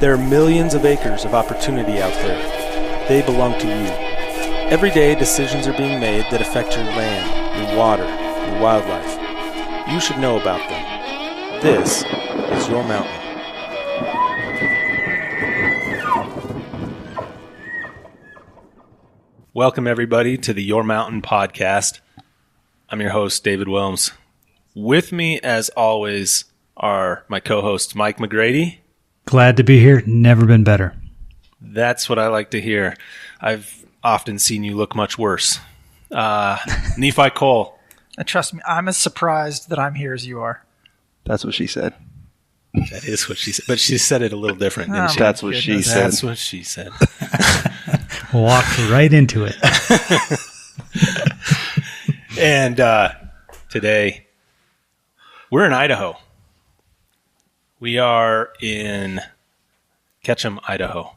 There are millions of acres of opportunity out there. They belong to you. Every day, decisions are being made that affect your land, your water, your wildlife. You should know about them. This is your mountain. Welcome, everybody, to the Your Mountain podcast. I'm your host, David Wilms. With me, as always, are my co-hosts, Mike McGrady. Glad to be here. Never been better. That's what I like to hear. I've often seen you look much worse. Nephi Cole. And trust me, I'm as surprised that I'm here as you are. That's what she said. That is what she said. But she said it a little different, didn't she? That's what she said. That's what she said. Walked right into it. And today, we're in Idaho. We are in Ketchum, Idaho.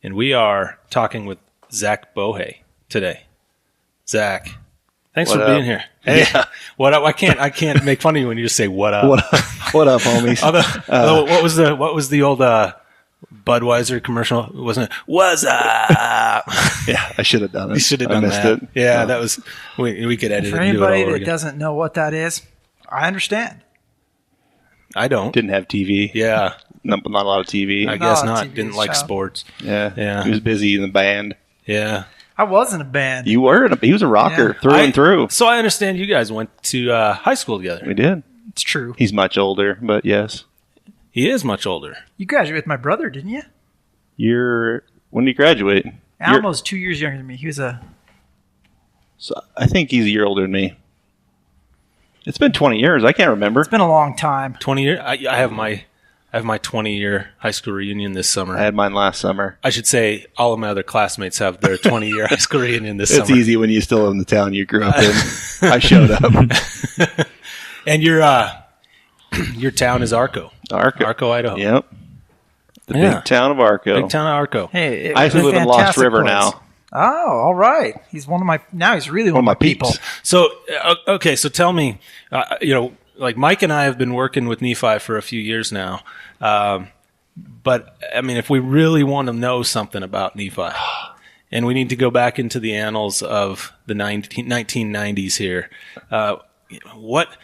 And we are talking with Zach Bowhay today. Zach, thanks for being here. Hey, yeah. What up? I can't make fun of you when you just say what up. What up, homies? What was the old Budweiser commercial? Wasn't it? What's up? Yeah, I should have done it. You should have done that. It. Yeah, that was. We could edit it. For and do it all anybody over that again. doesn't know what that is, I understand. I don't. Didn't have TV. Yeah. Not a lot of TV. I guess not. TV Didn't like child. sports. Yeah. He was busy in the band. Yeah. I was in a band. You were. He was a rocker through and through. So I understand you guys went to high school together. We did. It's true. He's much older, but yes. He is much older. You graduated with my brother, didn't you? When did you graduate? Almost 2 years younger than me. He was So I think he's a year older than me. It's been 20 years. I can't remember. It's been a long time. 20 years. I have my 20-year high school reunion this summer. I had mine last summer. I should say all of my other classmates have their 20-year high school reunion this summer. It's easy when you still live in the town you grew up in. I showed up. And your town is Arco, Idaho. Yep. The big town of Arco. Big town of Arco. Hey, I actually live in Lost River now. Oh, all right. He's he's really one of my people. So, okay. So tell me, like Mike and I have been working with Nephi for a few years now. But I mean, if we really want to know something about Nephi, and we need to go back into the annals of the 1990s here, what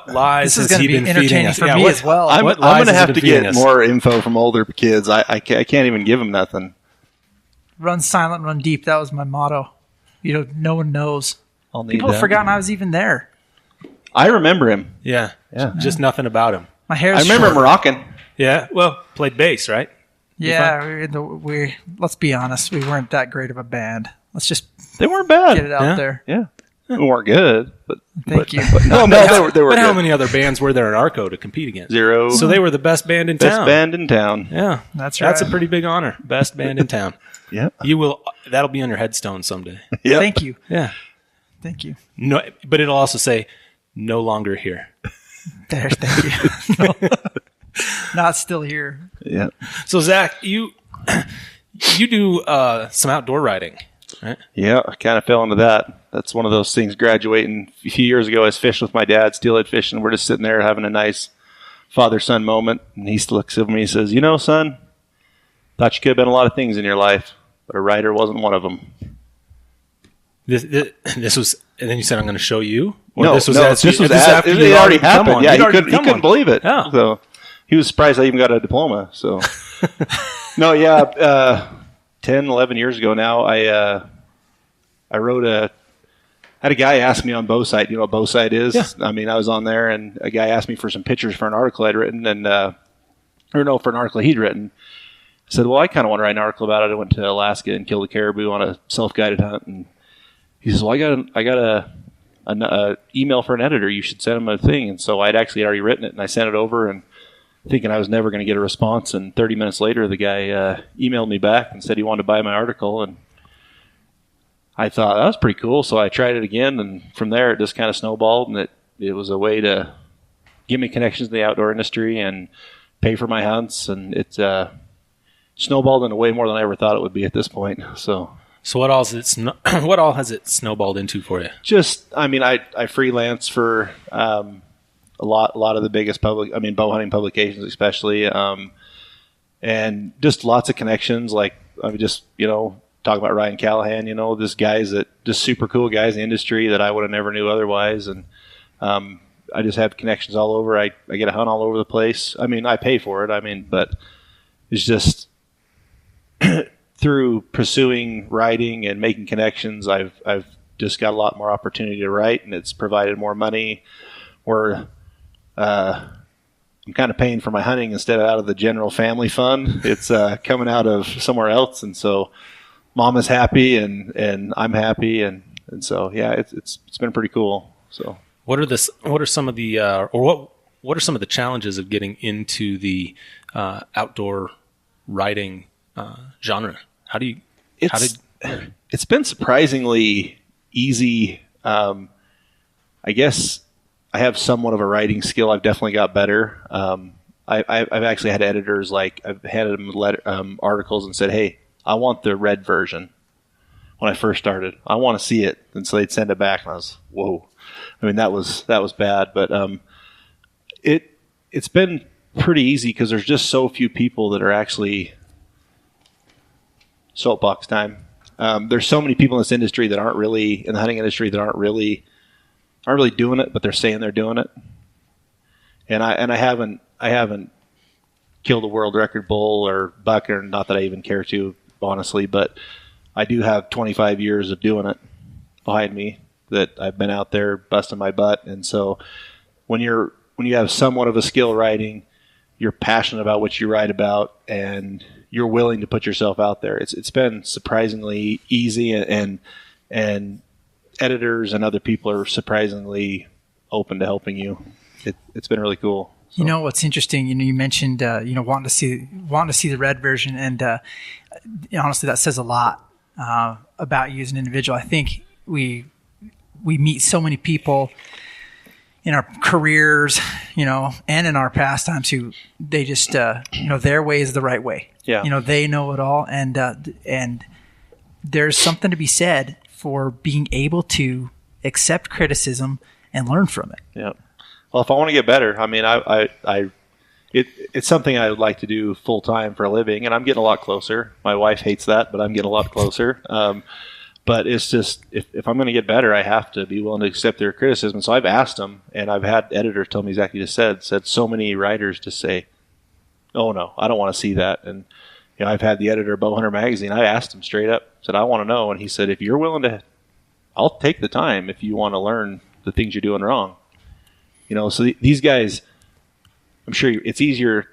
lies has he been feeding us? For me as well. I'm going to have to get more info from older kids. I can't even give them nothing. Run silent, run deep. That was my motto. No one knows. People have that. forgotten I was even there. I remember him. Yeah. Just nothing about him. My hair's I remember him rocking. Yeah. Well, played bass, right? Yeah. Let's be honest. We weren't that great of a band. Let's just They weren't bad. get it out there. Yeah. We weren't good, but Thank you. But no, they were But how good. many other bands were there in Arco to compete against? 0. So they were the best band in town. Best band in town. Yeah. That's right. That's a pretty big honor. Best band in town. Yeah. That'll be on your headstone someday. Yep. Thank you. Yeah. Thank you. No, but it'll also say no longer here. There, thank you. No. Not still here. Yeah. So Zach, you do some outdoor riding, right? Yeah, I kind of fell into that. That's one of those things. Graduating a few years ago, I was fishing with my dad, steelhead fishing. We're just sitting there having a nice father-son moment, and he looks at me and says, son, thought you could have been a lot of things in your life, but a rider wasn't one of them. This was, and then you said, I'm going to show you? Or No, this was after it already happened. Yeah, he couldn't believe it. Yeah. So he was surprised I even got a diploma. So no, yeah, 10, 11 years ago now, I had a guy ask me on Bowsite. You know what Bowsite is? Yeah. I mean, I was on there, and a guy asked me for some pictures for an article I'd written, for an article he'd written. I said, well, I kind of want to write an article about it. I went to Alaska and killed a caribou on a self-guided hunt, and he says, well, I got a email for an editor. You should send him a thing. And so I'd actually already written it, and I sent it over, and thinking I was never going to get a response. And 30 minutes later, the guy emailed me back and said he wanted to buy my article, and I thought that was pretty cool. So I tried it again, and from there it just kind of snowballed, and it was a way to give me connections in the outdoor industry and pay for my hunts, and it's snowballed in a way more than I ever thought it would be at this point. So what all has it snowballed into for you? Just, I mean, I freelance for a lot of the biggest bow hunting publications, especially. and just lots of connections. Like I mean, just talk about Ryan Callahan. This guys that just super cool guys in the industry that I would have never knew otherwise, and I just have connections all over. I get to hunt all over the place. I mean, I pay for it. I mean, but it's just through pursuing writing and making connections, I've just got a lot more opportunity to write, and it's provided more money. Or I'm kind of paying for my hunting instead of out of the general family fund. It's coming out of somewhere else, and so Mom is happy, and I'm happy, and so yeah, it's been pretty cool. So what are some of the challenges of getting into the outdoor writing genre? It's been surprisingly easy. I guess I have somewhat of a writing skill. I've definitely got better. I've actually had editors, like I've handed them articles and said, "Hey, I want the red version." When I first started, I want to see it, and so they'd send it back, and I was, whoa. I mean, that was bad, but it's been pretty easy because there's just so few people that are actually soapbox time. There's so many people in this industry that aren't really in the hunting industry that aren't really doing it, but they're saying they're doing it. And I haven't killed a world record bull or buck, or not that I even care to, honestly, but I do have 25 years of doing it behind me that I've been out there busting my butt. And so when you have somewhat of a skill writing, you're passionate about what you write about, and you're willing to put yourself out there. It's been surprisingly easy, and editors and other people are surprisingly open to helping you. It's been really cool. So. What's interesting? You mentioned wanting to see the red version, and honestly, that says a lot about you as an individual. I think we meet so many people in our careers, and in our pastimes who they just their way is the right way. Yeah. They know it all, and there's something to be said for being able to accept criticism and learn from it. Yeah. Well, if I want to get better, I mean, it's something I would like to do full time for a living, and I'm getting a lot closer. My wife hates that, but I'm getting a lot closer. But it's just, if I'm going to get better, I have to be willing to accept their criticism. So I've asked them, and I've had editors tell me exactly what you said so many writers just say, "Oh no, I don't want to see that." And I've had the editor of Bowhunter magazine. I asked him straight up, said, "I want to know," and he said, "If you're willing to, I'll take the time if you want to learn the things you're doing wrong." So these guys, I'm sure it's easier.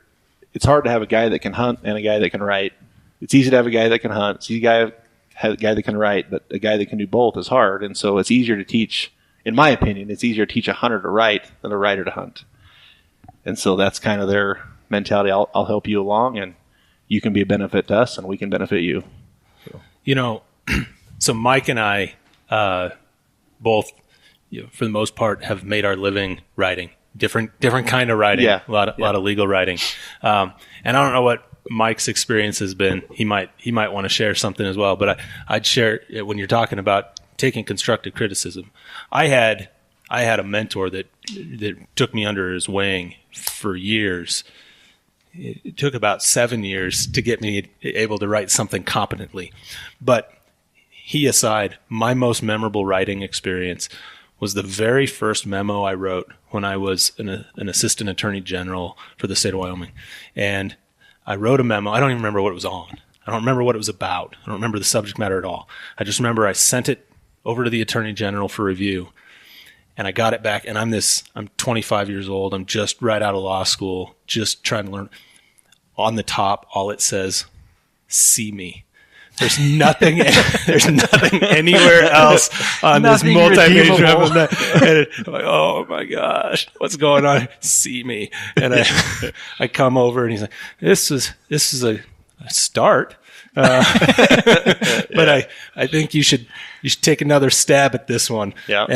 It's hard to have a guy that can hunt and a guy that can write. It's easy to have a guy that can hunt. It's easy to have a guy that can write, but a guy that can do both is hard. And so it's easier to teach, in my opinion, it's easier to teach a hunter to write than a writer to hunt. And so that's kind of their mentality. I'll help you along, and you can be a benefit to us, and we can benefit you. So Mike and I both, for the most part, have made our living writing. Different kind of writing. Yeah. A lot of legal writing. And I don't know what Mike's experience has been. He might want to share something as well, but I'd share when you're talking about taking constructive criticism. I had a mentor that took me under his wing for years. It took about 7 years to get me able to write something competently. But he aside, my most memorable writing experience was the very first memo I wrote when I was an assistant attorney general for the state of Wyoming. And I wrote a memo. I don't even remember what it was on. I don't remember what it was about. I don't remember the subject matter at all. I just remember I sent it over to the attorney general for review, and I got it back. And I'm 25 years old. I'm just right out of law school, just trying to learn. On the top, all it says, "See me." There's nothing anywhere else on this multi-page memo. And I'm like, oh my gosh, what's going on? See me. And I come over, and he's like, this is a start. But I think you should take another stab at this one. Yeah.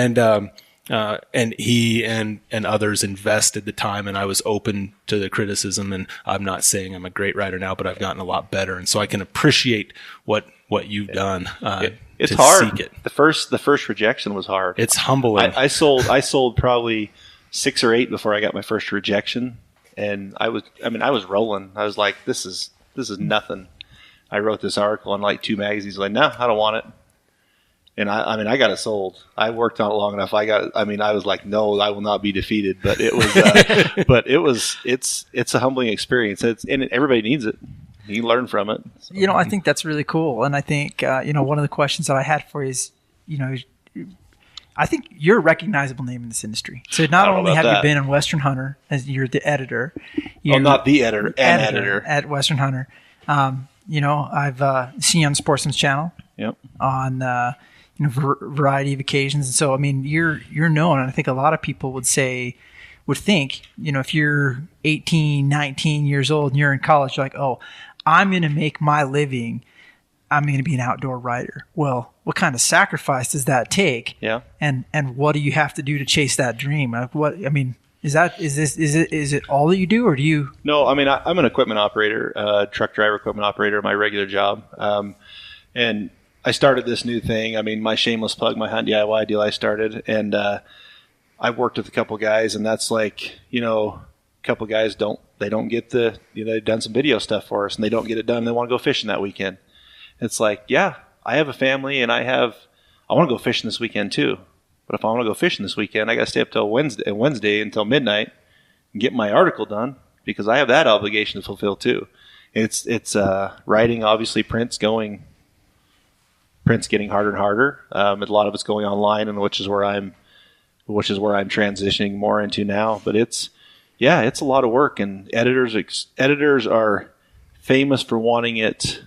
And he and others invested the time, and I was open to the criticism. And I'm not saying I'm a great writer now, but I've gotten a lot better, and so I can appreciate what you've done. It's to hard. Seek it. The first rejection was hard. It's humbling. I sold probably 6 or 8 before I got my first rejection, and I was rolling. I was like, this is this is nothing. I wrote this article in like 2 magazines. Like, no, I don't want it. And I got it sold. I worked on it long enough. I was like, no, I will not be defeated. But it was, it's a humbling experience. And everybody needs it. You can learn from it. So. I think that's really cool. And I think, one of the questions that I had for you is, I think you're a recognizable name in this industry. So not only have you been in Western Hunter as you're the editor. Not the editor, an editor at Western Hunter. I've seen you on Sportsman's Channel. Yep. On variety of occasions, and so you're known. And I think a lot of people would think, if you're 18, 19 years old and you're in college, you're like, oh, I'm going to make my living. I'm going to be an outdoor writer. Well, what kind of sacrifice does that take? Yeah. And what do you have to do to chase that dream? Is it all that you do, or do you? No, I'm an equipment operator, truck driver, equipment operator, my regular job. And I started this new thing. My shameless plug, my Hunt DIY deal I started, and I've worked with a couple guys, and that's like, a couple guys don't get they've done some video stuff for us, and they don't get it done. They want to go fishing that weekend. It's like, yeah, I have a family, and I want to go fishing this weekend too. But if I want to go fishing this weekend, I got to stay up till Wednesday until midnight and get my article done, because I have that obligation to fulfill too. It's writing, obviously, print's getting harder and harder. A lot of it's going online, and which is where I'm transitioning more into now. But it's a lot of work, and editors are famous for wanting it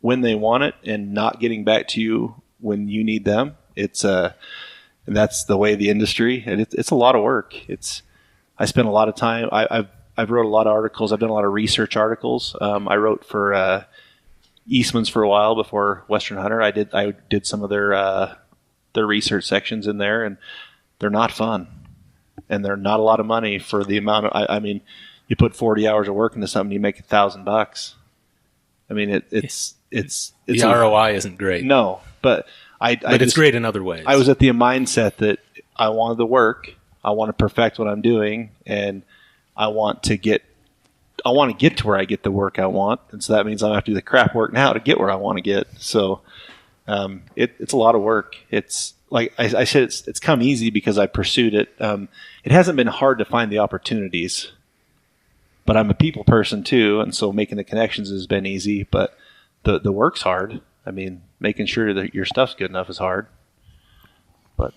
when they want it and not getting back to you when you need them. And that's the way of the industry, and it's a lot of work. I spent a lot of time. I've wrote a lot of articles. I've done a lot of research articles. I wrote for Eastman's for a while before Western Hunter. I did some of their research sections in there, and they're not fun, and they're not a lot of money for the amount of. You put 40 hours of work into something, you make $1,000. It's the ROI isn't great. No, but it's great in other ways. I was at the mindset that I wanted the work, I want to perfect what I'm doing, and I want to get to where I get the work I want, and so that means I have to do the crap work now to get where I want to get. So it's a lot of work. It's like I said, it's come easy because I pursued it. It hasn't been hard to find the opportunities, but I'm a people person too, and so making the connections has been easy. But the work's hard. Making sure that your stuff's good enough is hard. But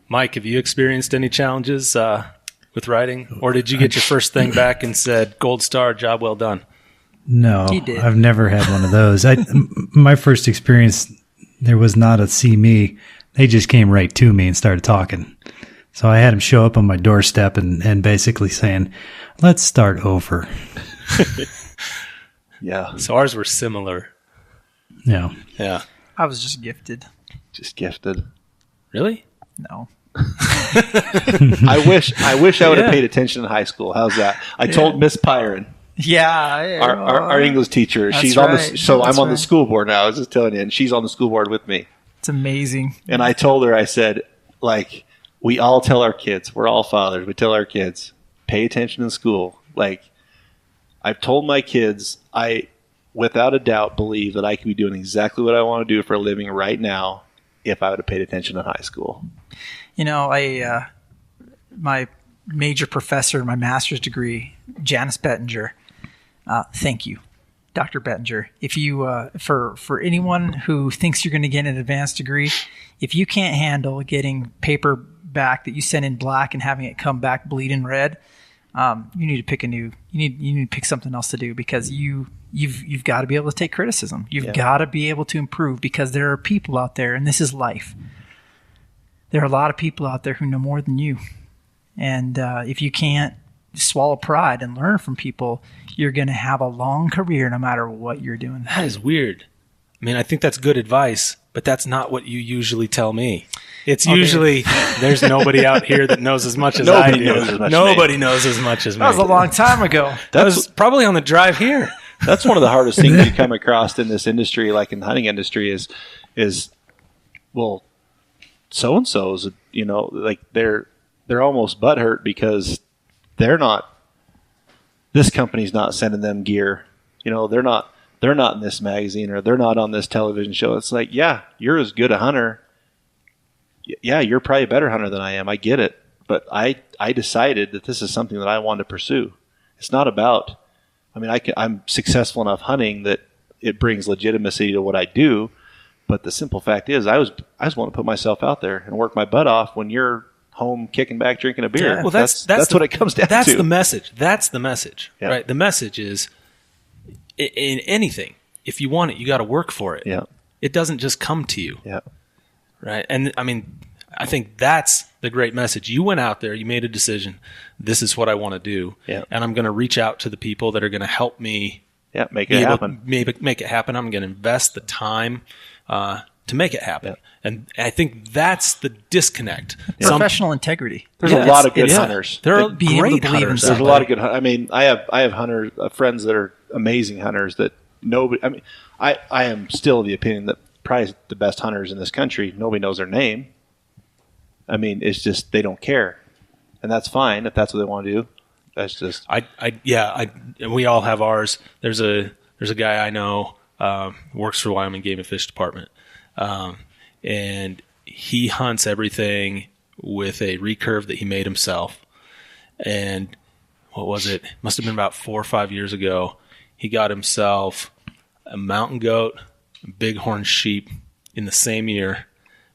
Mike, have you experienced any challenges with writing, or did you get your first thing back and said, "Gold star, job well done"? No, I've never had one of those. My first experience, there was not a see me. They just came right to me and started talking. So I had them show up on my doorstep and basically saying, "Let's start over." Yeah. So ours were similar. Yeah. Yeah. I was just gifted. Just gifted. Really? No. I wish I would have paid attention in high school. How's that? I told Miss Pyron. Yeah. Our English teacher. She's right. I'm on the school board now. I was just telling you, and she's on the school board with me. It's amazing. And I told her, I said, like, we all tell our kids, we're all fathers, we tell our kids, pay attention in school. Like, I've told my kids, I, without a doubt, believe that I could be doing exactly what I want to do for a living right now if I would have paid attention in high school. My major professor in my master's degree, Janice Bettinger, thank you, Dr. Bettinger. If you, for anyone who thinks you're going to get an advanced degree, if you can't handle getting paper back that you send in black and having it come back bleeding red, you need to pick something else to do, because you've got to be able to take criticism. You've got to be able to improve, because there are people out there, and this is life. There are a lot of people out there who know more than you. And if you can't swallow pride and learn from people, you're going to have a long career no matter what you're doing. That is weird. I think that's good advice, but that's not what you usually tell me. It's usually there's nobody out here that knows as much as I do. Nobody knows as much as me. That was a long time ago. That was probably on the drive here. That's one of the hardest things you come across in this industry, like in the hunting industry, is well, so-and-so's, like they're almost butthurt because they're not, this company's not sending them gear. they're not in this magazine or they're not on this television show. It's like, yeah, you're as good a hunter. Yeah, you're probably a better hunter than I am. I get it. But I decided that this is something that I want to pursue. It's not about, I'm successful enough hunting that it brings legitimacy to what I do. But the simple fact is, I just want to put myself out there and work my butt off when you're home kicking back, drinking a beer. Yeah, well, that's what it comes down to. That's the message. That's the message, yeah. Right? The message is, in anything, if you want it, you got to work for it. Yeah. It doesn't just come to you. Yeah. Right? And I think that's the great message. You went out there, you made a decision. This is what I want to do. Yeah. And I'm going to reach out to the people that are going to help me make it happen. Make it happen. I'm going to invest the time to make it happen. Yeah. And I think that's the disconnect. Yeah. Professional integrity. There's a lot of good hunters. There are great hunters. There's a lot of good hunters. I have hunters, friends that are amazing hunters that nobody, I am still of the opinion that probably the best hunters in this country, nobody knows their name. It's just they don't care. And that's fine if that's what they want to do. That's just we all have ours. There's a guy I know works for the Wyoming Game and Fish Department, and he hunts everything with a recurve that he made himself. And what was it? Must have been about 4 or 5 years ago. He got himself a mountain goat, a bighorn sheep in the same year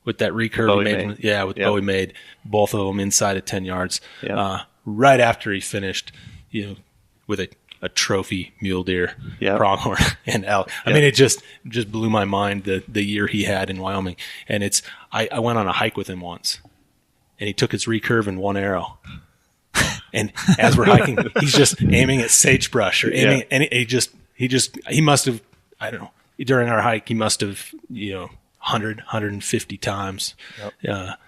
with that recurve Bowhay he made. Yeah, with Bowhay made, both of them inside of 10 yards. Yeah. Right after he finished, with a trophy mule deer, pronghorn, and elk. It just blew my mind the year he had in Wyoming. And I went on a hike with him once, and he took his recurve in one arrow. And as we're hiking, he's just aiming at sagebrush or aiming, and he must have, I don't know, during our hike, he must have, 150 times. Yep.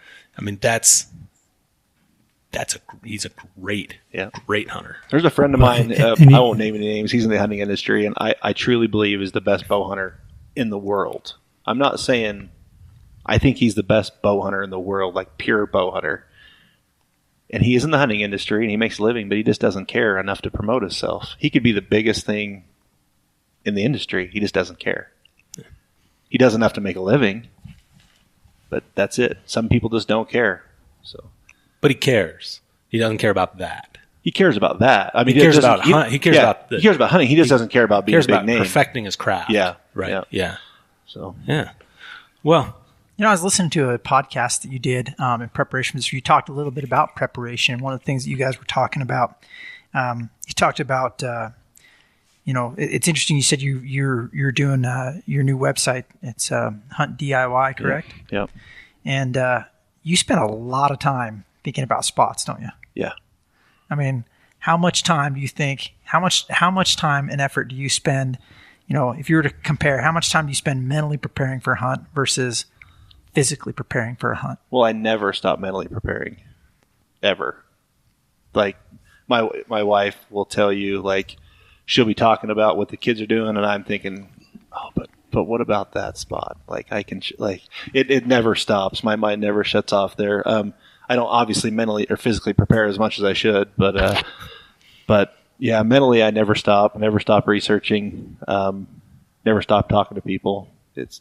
He's a great hunter. There's a friend of mine, I won't name any names, he's in the hunting industry, and I truly believe is the best bow hunter in the world. I'm not saying I think he's the best bow hunter in the world, like pure bow hunter. And he is in the hunting industry and he makes a living, but he just doesn't care enough to promote himself. He could be the biggest thing in the industry. He just doesn't care. He does enough to make a living, but that's it. Some people just don't care. So, but he cares. He doesn't care about that. He cares about that. He cares about hunting. He cares about hunting. He just doesn't care about being a big name. Perfecting his craft. Yeah. Right. Yeah. So. Yeah. Well. I was listening to a podcast that you did in preparation for this. You talked a little bit about preparation. One of the things that you guys were talking about, you talked about, it's interesting. You said you're doing your new website. It's Hunt DIY, correct? Yeah. And you spend a lot of time thinking about spots, don't you? Yeah. How much time do you think? How much time and effort do you spend? If you were to compare, how much time do you spend mentally preparing for a hunt versus physically preparing for a hunt? Well, I never stop mentally preparing, ever. Like my wife will tell you, like she'll be talking about what the kids are doing, and I'm thinking, oh, but what about that spot? Like I can, it never stops. My mind never shuts off there. I don't obviously mentally or physically prepare as much as I should, but yeah, mentally I never stop. I never stop researching. Never stop talking to people. It's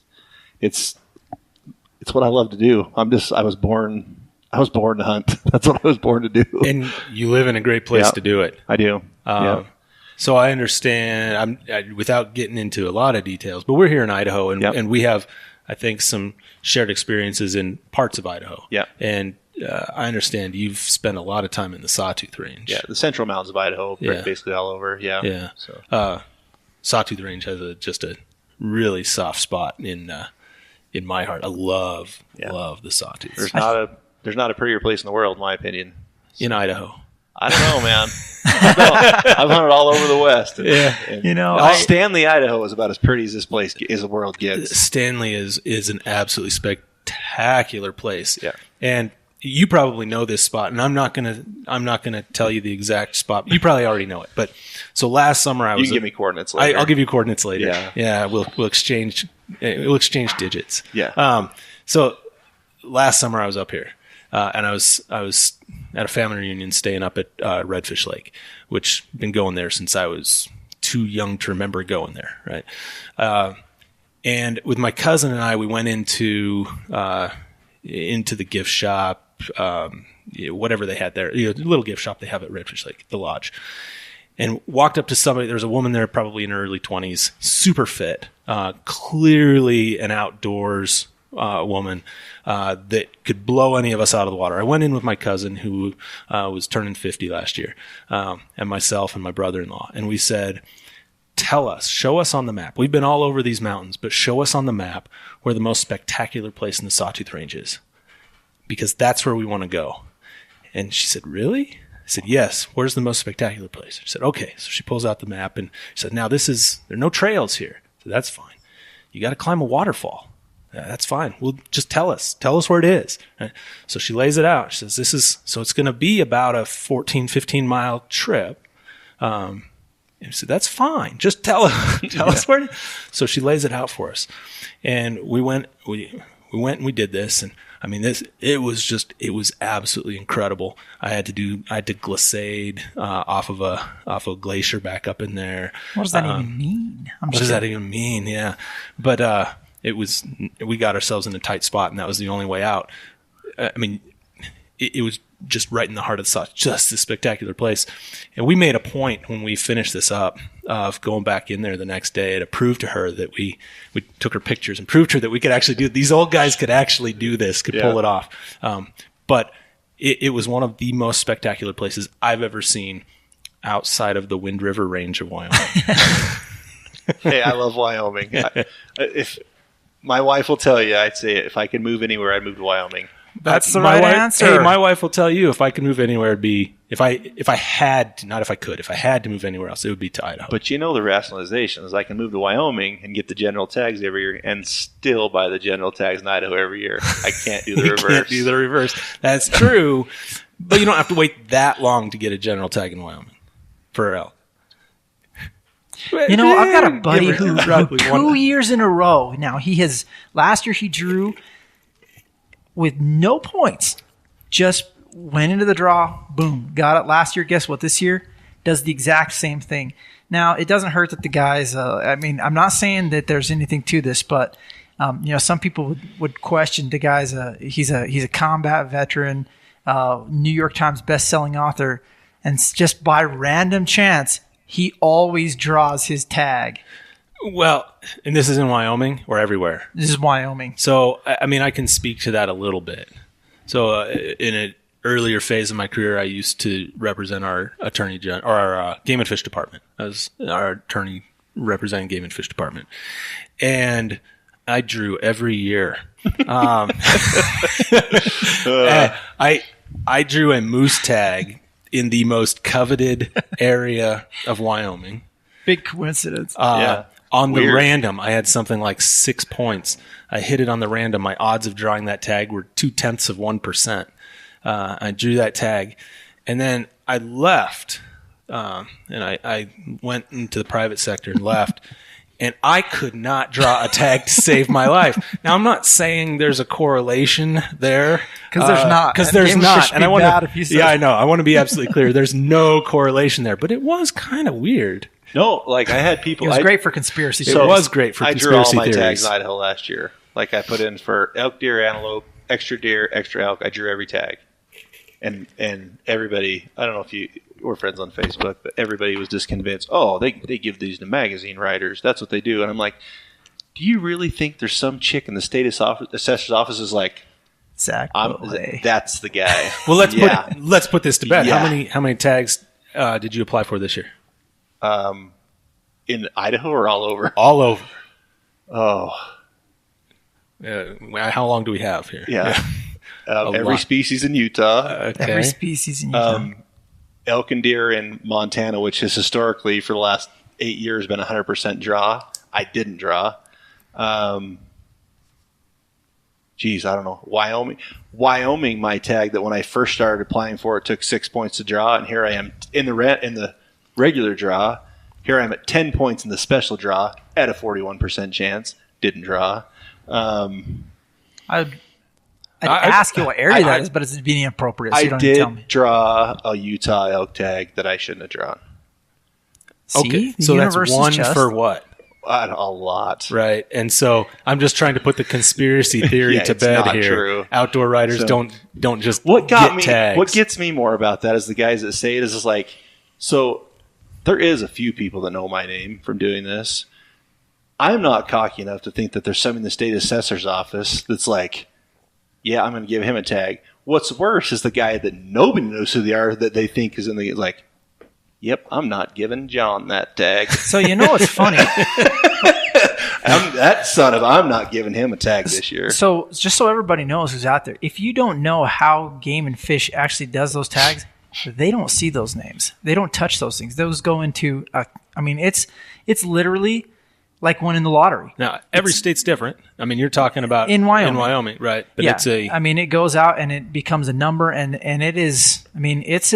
what I love to do. I was born to hunt. That's what I was born to do. And you live in a great place to do it. I do. So I understand, without getting into a lot of details, but we're here in Idaho and we have, I think, some shared experiences in parts of Idaho. Yeah. And I understand you've spent a lot of time in the Sawtooth Range. Yeah, the central mountains of Idaho, basically all over. Yeah. Yeah. So. Sawtooth Range has just a really soft spot in my heart. I love the Sawtooth. There's not a prettier place in the world, in my opinion. In Idaho. I don't know, man. I've hunted all over the West. Stanley, Idaho is about as pretty as this place as the world gets. Stanley is an absolutely spectacular place. Yeah. And you probably know this spot, and I'm not gonna tell you the exact spot. You probably already know it. But so last summer you can give me coordinates later. I'll give you coordinates later. Yeah. Yeah. We'll exchange digits. Yeah. So last summer I was up here, and I was at a family reunion staying up at Redfish Lake, which I've been going there since I was too young to remember going there, right? And with my cousin and I, we went into the gift shop, whatever they had there, the little gift shop they have at Redfish Lake, the lodge, and walked up to somebody. There was a woman there, probably in her early 20s, super fit, clearly an outdoors woman that could blow any of us out of the water. I went in with my cousin who was turning 50 last year, and myself and my brother-in-law, and we said, show us on the map. We've been all over these mountains, but show us on the map where the most spectacular place in the Sawtooth Range is, because that's where we want to go. And she said, really? I said, yes. Where's the most spectacular place? She said, okay. So she pulls out the map and she said, now there are no trails here. So that's fine. You got to climb a waterfall. That's fine. Well, just tell us where it is. Right? So she lays it out. She says, so it's going to be about a 14, 15 mile trip. And I said, that's fine. Just tell us where it is. So she lays it out for us. And we went and we did this. And I mean, it was absolutely incredible. I had to glissade off of a glacier back up in there. What does that even mean? What does that even mean? Yeah. But, we got ourselves in a tight spot, and that was the only way out. I mean, it was just right in the heart of the South, just a spectacular place. And we made a point when we finished this up of going back in there the next day to prove to her that we took her pictures and proved to her that we could actually do, these old guys could actually do this, could pull it off. But it was one of the most spectacular places I've ever seen outside of the Wind River range of Wyoming. Hey, I love Wyoming. If my wife will tell you, I'd say if I could move anywhere, I'd move to Wyoming. That's the right answer. Hey, my wife will tell you if I could move anywhere, it'd be if I had to, not if I could, if I had to move anywhere else, it would be to Idaho. But the rationalization is I can move to Wyoming and get the general tags every year and still buy the general tags in Idaho every year. I can't do the reverse. Can't do the reverse. That's true, but you don't have to wait that long to get a general tag in Wyoming for elk. I've got a buddy who 2 years in a row now. Last year he drew with no points, just went into the draw, boom, got it. Last year, guess what? This year does the exact same thing. Now, it doesn't hurt that the guys, I'm not saying that there's anything to this, but, some people would question the guy's, he's a combat veteran, New York Times best-selling author, and just by random chance, he always draws his tag. Well, and this is in Wyoming or everywhere? This is Wyoming. So, I can speak to that a little bit. So, in an earlier phase of my career, I used to represent our our Game and Fish Department. I was our attorney representing Game and Fish Department. And I drew every year. I drew a moose tag in the most coveted area of Wyoming. Big coincidence. On the random, I had something like 6 points. I hit it on the random. My odds of drawing that tag were 0.2%. I drew that tag, and then I left, and I went into the private sector and left, and I could not draw a tag to save my life. Now, I'm not saying there's a correlation there. Because there's not. Because there's not. And I want to. I know. I want to be absolutely clear. There's no correlation there, but it was kind of weird. No, I had people. It was great for conspiracy theories. It was great for conspiracy theories. I drew all my tags in Idaho last year. I put in for elk, deer, antelope, extra deer, extra elk. I drew every tag. And everybody, I don't know if we're friends on Facebook, but everybody was just convinced, they give these to magazine writers. That's what they do. And I'm like, do you really think there's some chick in the state assessor's office is like, exactly. That's the guy. Well, let's put this to bed. Yeah. How many tags did you apply for this year? In Idaho or all over? All over. Oh. How long do we have here? Yeah. Every species in Utah. Okay. Every species in Utah. Elk and deer in Montana, which has historically for the last 8 years been 100% draw. I didn't draw. I don't know. Wyoming, my tag that when I first started applying for it took 6 points to draw, and here I am in the regular draw. Here I am at 10 points in the special draw at a 41% chance. Didn't draw. I'd ask you what area that is, but it's being inappropriate. So you don't need to tell me. I did draw a Utah elk tag that I shouldn't have drawn. Okay, the so that's universe is one just for what? A lot. Right. And so I'm just trying to put the conspiracy theory Yeah, to it's bed not here. true. Outdoor riders don't just What tags. gets me more about that is the guys that say it is like, so there is a few people that know my name from doing this. I'm not cocky enough to think that there's somebody in the state assessor's office that's like, yeah, I'm going to give him a tag. What's worse is the guy that nobody knows who they are that they think is in the, like, yep, I'm not giving John that tag. So you know what's funny? I'm not giving him a tag this year. So just so everybody knows who's out there, if you don't know how Game and Fish actually does those tags, they don't see those names. They don't touch those things. Those go into it's literally like winning the lottery. Now, every state's different. I mean, you're talking about in Wyoming, right? But yeah. it goes out and it becomes a number, and it is. I mean, it's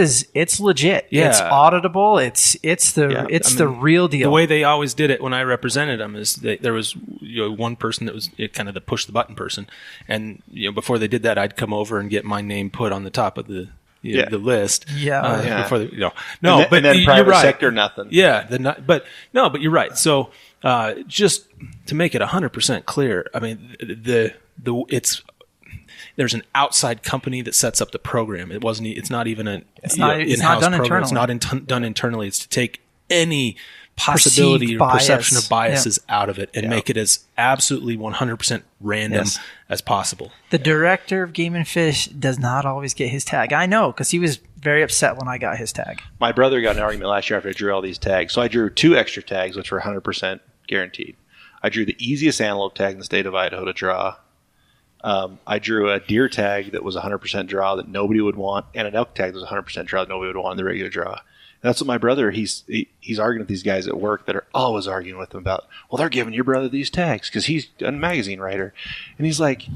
legit. Yeah. It's auditable. It's the real deal. The way they always did it when I represented them is there was one person that was kind of the push the button person, and before they did that, I'd come over and get my name put on the top of the list. Yeah. Before and then private you're right. sector, nothing. Yeah. But you're right. So just to make it 100% clear, I mean, there's an outside company that sets up the program. It's not even in-house done program. internally. It's not done internally. It's to take any possibility or perception of biases out of it and make it as absolutely 100% random as possible. The director of Game and Fish does not always get his tag. I know, because he was very upset when I got his tag. My brother got in an argument last year after I drew all these tags. So I drew 2 extra tags, which were 100% guaranteed. I drew the easiest antelope tag in the state of Idaho to draw. I drew a deer tag that was 100% draw that nobody would want, and an elk tag that was 100% draw that nobody would want in the regular draw. And that's what my brother, he's arguing with these guys at work that are always arguing with him about, well, they're giving your brother these tags because he's a magazine writer. And he's like,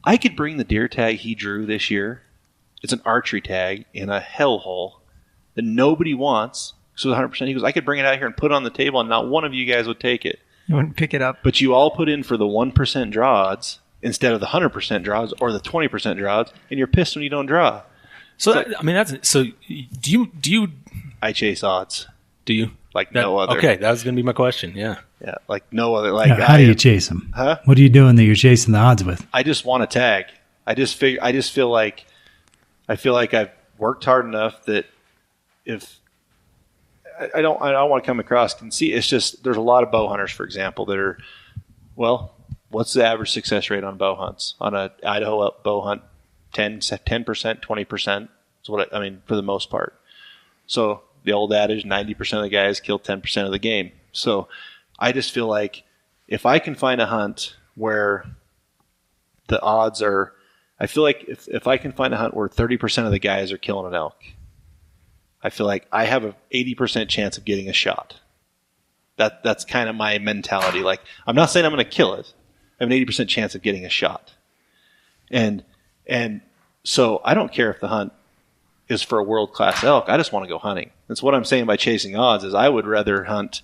I could bring the deer tag he drew this year. It's an archery tag in a hellhole that nobody wants. So 100%. He goes, I could bring it out here and put it on the table, and not one of you guys would take it. You wouldn't pick it up. But you all put in for the 1% draw odds instead of the 100% draws or the 20% draw odds, and you're pissed when you don't draw. So do you? I chase odds. Do you? No other. Okay, that was going to be my question. Yeah. Yeah, like no other. How do you chase them? Huh? What are you doing that you're chasing the odds with? I just want a tag. I feel like I've worked hard enough that if I don't want to come across conceit. It's just there's a lot of bow hunters, for example, that are, well, what's the average success rate on bow hunts? On an Idaho bow hunt, 10%, 20% is what I mean for the most part. So the old adage, 90% of the guys kill 10% of the game. So I just feel like if I can find a hunt where the odds are, I feel like if I can find a hunt where 30% of the guys are killing an elk, I feel like I have an 80% chance of getting a shot. That's kind of my mentality. Like, I'm not saying I'm going to kill it. I have an 80% chance of getting a shot. And so I don't care if the hunt is for a world-class elk. I just want to go hunting. That's what I'm saying by chasing odds is I would rather hunt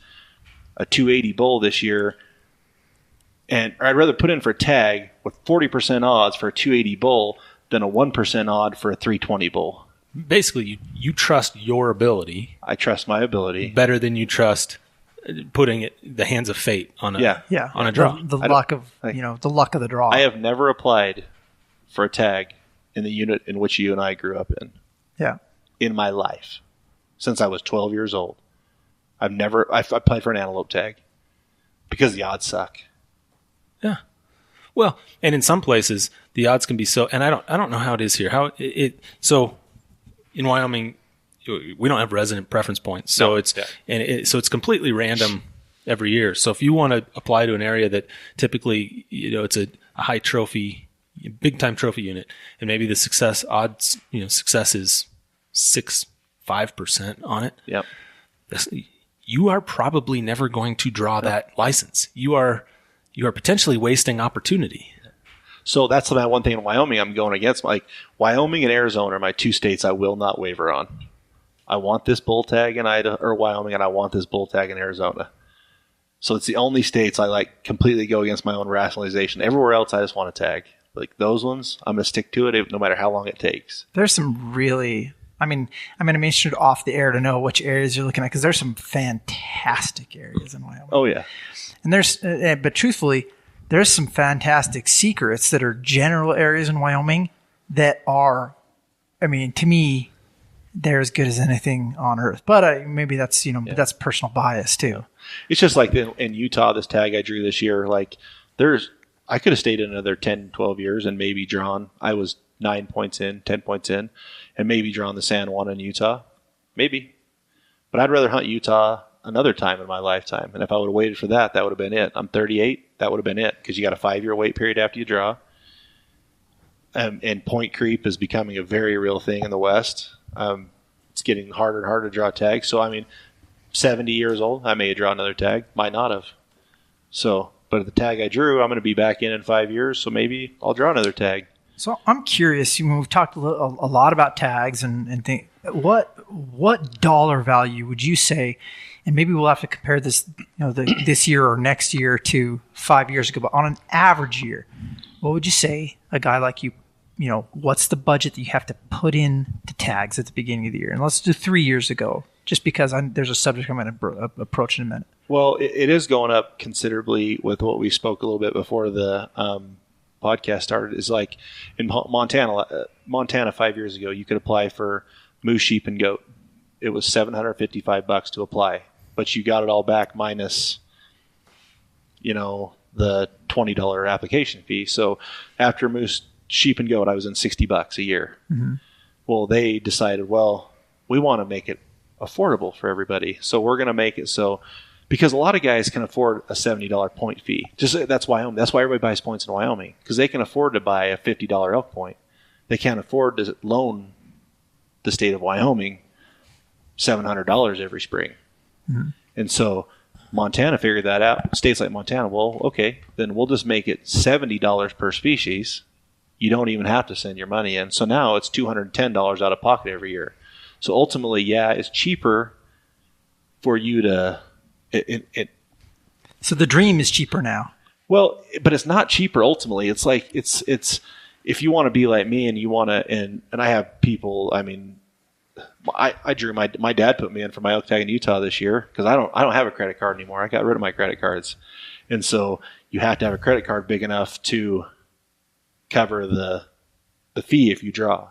a 280 bull this year, or I'd rather put in for a tag with 40% odds for a 280 bull than a 1% odd for a 320 bull. Basically, you trust your ability. I trust my ability better than you trust putting it the hands of fate on a on a draw. The luck of the luck of the draw. I have never applied for a tag in the unit in which you and I grew up in. Yeah. In my life, since I was 12 years old, I've applied for an antelope tag because the odds suck. Yeah. Well, and in some places the odds can be so, and I don't know how it is here. So in Wyoming, we don't have resident preference points, so it's completely random every year. So if you want to apply to an area that typically it's a high trophy, big time trophy unit, and maybe the success odds success is 5% on it. Yep. You are probably never going to draw that license. You are potentially wasting opportunity. So that's my one thing in Wyoming I'm going against. Like, Wyoming and Arizona are my 2 states I will not waver on. I want this bull tag in Idaho or Wyoming, and I want this bull tag in Arizona. So it's the only states I completely go against my own rationalization. Everywhere else, I just want a tag. Like those ones, I'm going to stick to it no matter how long it takes. There's some really I'm interested off the air to know which areas you're looking at, because there's some fantastic areas in Wyoming. Oh yeah. And but truthfully, there's some fantastic secrets that are general areas in Wyoming that are, to me, they're as good as anything on earth. But maybe that's, that's personal bias too. It's just like in Utah, this tag I drew this year, like I could have stayed in another 10, 12 years and maybe drawn. I was 9 points in, 10 points in, and maybe drawn the San Juan in Utah. Maybe. But I'd rather hunt Utah another time in my lifetime. And if I would have waited for that, that would have been it. I'm 38. That would have been it, because you got a 5-year wait period after you draw. And point creep is becoming a very real thing in the West. It's getting harder and harder to draw tags. So, 70 years old, I may draw another tag. Might not have. So, but the tag I drew, I'm going to be back in 5 years, so maybe I'll draw another tag. So I'm curious. We've talked a lot about tags and think, what dollar value would you say? And maybe we'll have to compare this, this year or next year to 5 years ago. But on an average year, what would you say a guy like you? What's the budget that you have to put in to tags at the beginning of the year? And let's do 3 years ago, just because there's a subject I'm going to approach in a minute. Well, it is going up considerably with what we spoke a little bit before the podcast started. Is like in Montana 5 years ago, you could apply for moose, sheep, and goat. It was $755 to apply, but you got it all back minus, the $20 application fee. So after moose, sheep, and goat, I was in $60 a year. Mm-hmm. Well, they decided, we want to make it affordable for everybody, so we're going to make it so, because a lot of guys can afford a $70 point fee. That's Wyoming. That's why everybody buys points in Wyoming, because they can afford to buy a $50 elk point. They can't afford to loan the state of Wyoming $700 every spring. Mm-hmm. And so Montana figured that out. States like Montana, okay, then we'll just make it $70 per species. You don't even have to send your money in. So now it's $210 out of pocket every year. So ultimately, it's cheaper for you to... So the dream is cheaper now. Well, but it's not cheaper ultimately. It's like, it's if you want to be like me and you want to, and I have people, I drew my dad put me in for my elk tag in Utah this year, because I don't have a credit card anymore. I got rid of my credit cards. And so you have to have a credit card big enough to cover the fee if you draw.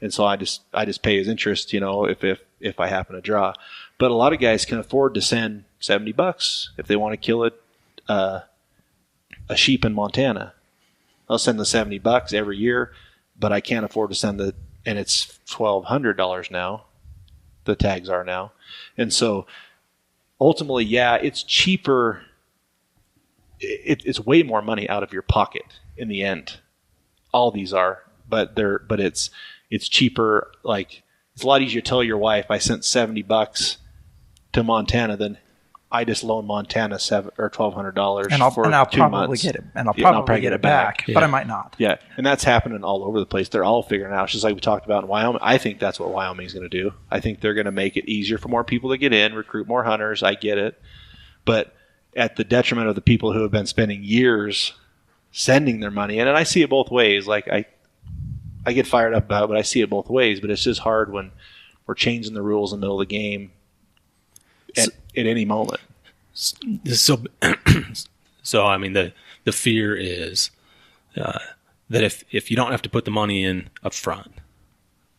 And so I just pay his interest, if I happen to draw. But a lot of guys can afford to send $70 if they want to kill a sheep in Montana. I'll send the $70 every year, but I can't afford to send and it's $1,200 now. The tags are now. And so ultimately, it's cheaper. It's way more money out of your pocket in the end. All these are, but it's cheaper. Like, it's a lot easier to tell your wife I sent $70 to Montana than I just loaned Montana $1,200 for 2 months. I'll probably get it back, but I might not. Yeah, and that's happening all over the place. They're all figuring it out. It's just like we talked about in Wyoming. I think that's what Wyoming's going to do. I think they're going to make it easier for more people to get in, recruit more hunters. I get it, but at the detriment of the people who have been spending years sending their money in. And I see it both ways. Like, I get fired up about it, but I see it both ways. But it's just hard when we're changing the rules in the middle of the game at any moment. So the fear is that if you don't have to put the money in up front,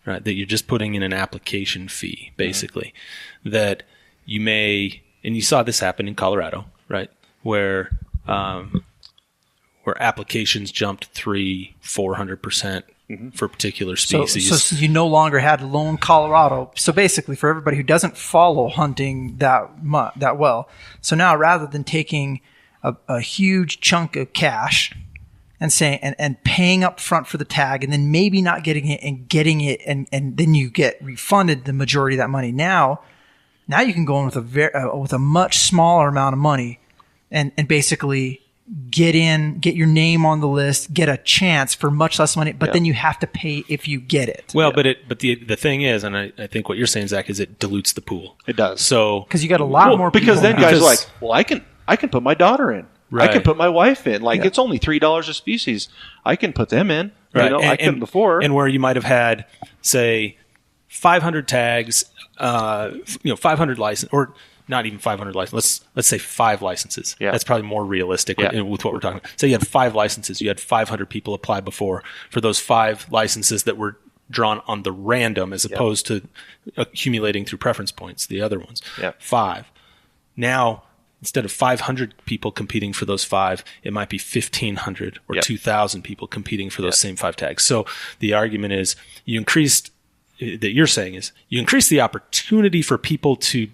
right, that you're just putting in an application fee, basically, that you may, and you saw this happen in Colorado, right, where applications jumped 300-400% for a particular species. So you no longer had lone Colorado. So basically, for everybody who doesn't follow hunting that well, so now rather than taking a huge chunk of cash and saying and paying up front for the tag, and then maybe not getting it and then you get refunded the majority of that money. Now you can go in with a much smaller amount of money and basically get your name on the list, get a chance for much less money, but then you have to pay if you get it. Well, but the thing is, and I think what you're saying, Zach, is it dilutes the pool. It does. So because you got a lot more people. Because then guys are like, well, I can put my daughter in. Right. I can put my wife in. Like, it's only $3 a species. I can put them in. Right. I couldn't before. And where you might have had, say, 500 tags, 500 license, or not even 500 licenses. Let's say 5 licenses. Yeah. That's probably more realistic with what we're talking about. So you had 5 licenses. You had 500 people apply before for those 5 licenses that were drawn on the random as opposed to accumulating through preference points, the other ones. 5. Now, instead of 500 people competing for those 5, it might be 1,500 or 2,000 people competing for those same 5 tags. So the argument is you increase the opportunity for people to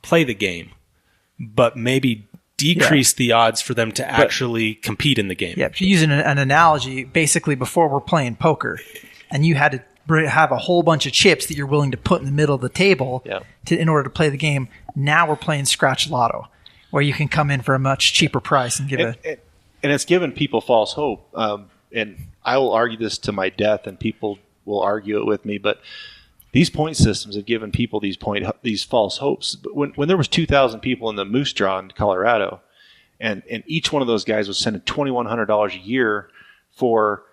play the game, but maybe decrease the odds for them to actually compete in the game. Yeah, if you're using an analogy, basically before we're playing poker, and you had to have a whole bunch of chips that you're willing to put in the middle of the table in order to play the game. Now we're playing scratch lotto, where you can come in for a much cheaper price and give and it's given people false hope. And I will argue this to my death, and people will argue it with me, but these point systems have given people these false hopes. But when there was 2,000 people in the Moose Draw in Colorado, and each one of those guys was sending $2,100 a year for,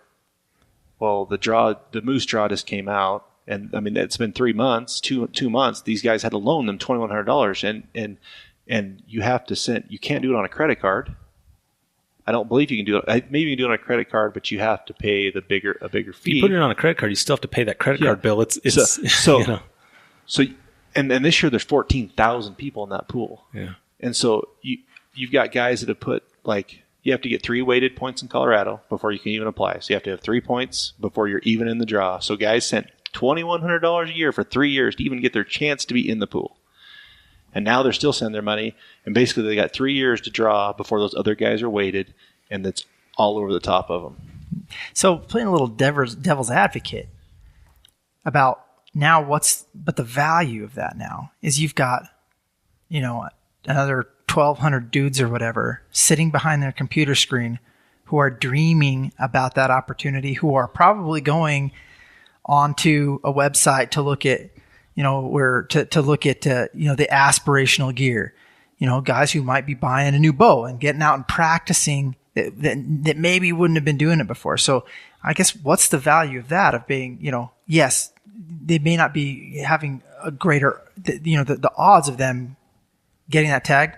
the Moose Draw just came out, and I mean it's been 3 months, 2 months. These guys had to loan them $2,100, and you have to send. You can't do it on a credit card. I don't believe you can do it. Maybe you can do it on a credit card, but you have to pay a bigger fee. If you put it on a credit card, you still have to pay that credit card bill. It's and this year there's 14,000 people in that pool. Yeah. And so you've got guys that have put you have to get 3 weighted points in Colorado before you can even apply. So you have to have 3 points before you're even in the draw. So guys sent $2,100 a year for 3 years to even get their chance to be in the pool. And now they're still sending their money, and basically they got 3 years to draw before those other guys are weighted, and that's all over the top of them. So playing a little devil's advocate about now but the value of that now is you've got, another 1,200 dudes or whatever sitting behind their computer screen who are dreaming about that opportunity, who are probably going onto a website to look at to look at the aspirational gear, guys who might be buying a new bow and getting out and practicing that maybe wouldn't have been doing it before. So I guess what's the value of that, of being, yes, they may not be having a greater, the odds of them getting that tag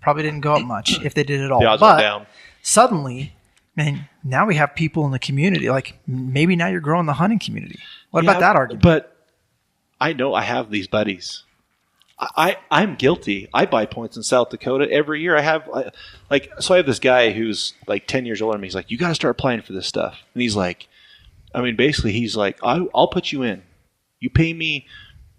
probably didn't go up much if they did it all. The odds went down. Suddenly, man, now we have people in the community, like maybe now you're growing the hunting community. What about that argument? But I know I have these buddies. I'm guilty. I buy points in South Dakota every year. I have this guy who's 10 years older than me. He's like, you got to start applying for this stuff. And he's like, basically he's like, I'll put you in. You pay me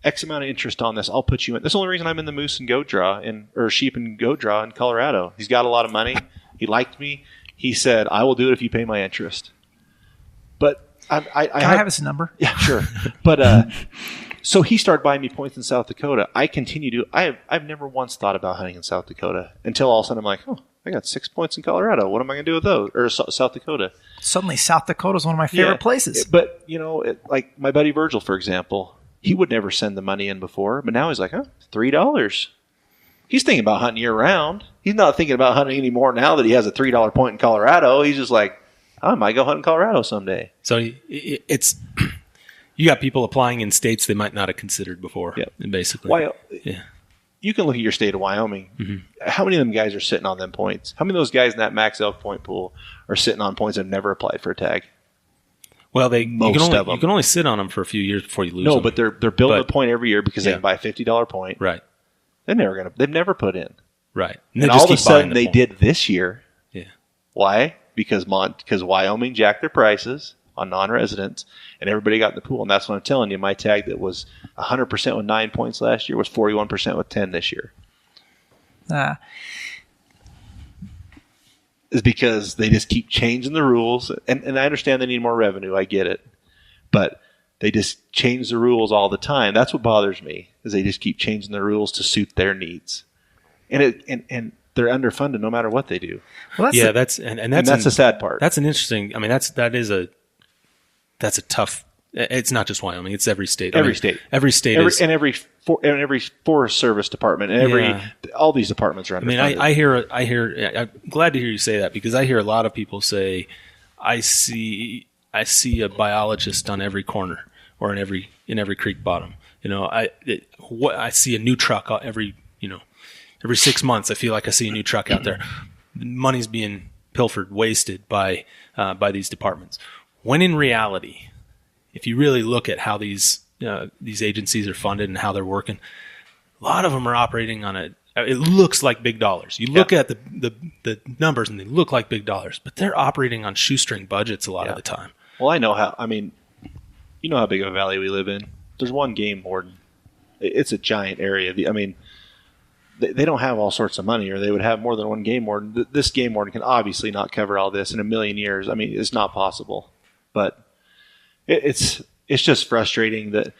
X amount of interest on this. I'll put you in. That's the only reason I'm in the moose and goat draw or sheep and goat draw in Colorado. He's got a lot of money. He liked me. He said, I will do it if you pay my interest. But Can I have his number? Yeah, sure. But, so he started buying me points in South Dakota. I continue to. I've never once thought about hunting in South Dakota until all of a sudden I'm like, I got 6 points in Colorado. What am I going to do with those? Or South Dakota. Suddenly, South Dakota is one of my favorite places. But like my buddy Virgil, for example, he would never send the money in before, but now he's like, $3. He's thinking about hunting year round. He's not thinking about hunting anymore now that he has a $3 point in Colorado. He's just like, I might go hunt in Colorado someday. So it's. You got people applying in states they might not have considered before. Yep. Basically. You can look at your state of Wyoming. Mm-hmm. How many of them guys are sitting on them points? How many of those guys in that max elk point pool are sitting on points and have never applied for a tag? Well, you can only sit on them for a few years before you lose them. No, but they're building a point every year because they can buy a $50 point. Right. They've never put in. Right. And all of a sudden they did this year. Yeah. Why? Because Wyoming jacked their prices on non-residents, and everybody got in the pool. And that's what I'm telling you. My tag that was 100% with 9 points last year was 41% with 10 this year. Is because they just keep changing the rules. And I understand they need more revenue. I get it. But they just change the rules all the time. That's what bothers me, is they just keep changing the rules to suit their needs. And they're underfunded no matter what they do. Well, that's the sad part. That's an interesting. I mean, that's a tough. It's not just Wyoming; it's every state. Every state is, and every Forest Service department, and all these departments are underfunded. I hear. I'm glad to hear you say that, because I hear a lot of people say, "I see a biologist on every corner." or in every creek bottom. I see a new truck I see a new truck every 6 months. I feel like I see a new truck out there. Money's being pilfered, wasted by these departments. When in reality, if you really look at how these agencies are funded and how they're working, a lot of them are operating on it looks like big dollars. You look at the numbers and they look like big dollars, but they're operating on shoestring budgets a lot of the time. Well, you know how big of a valley we live in. There's one game warden. It's a giant area. They don't have all sorts of money, or they would have more than one game warden. This game warden can obviously not cover all this in a million years. It's not possible. But it's just frustrating that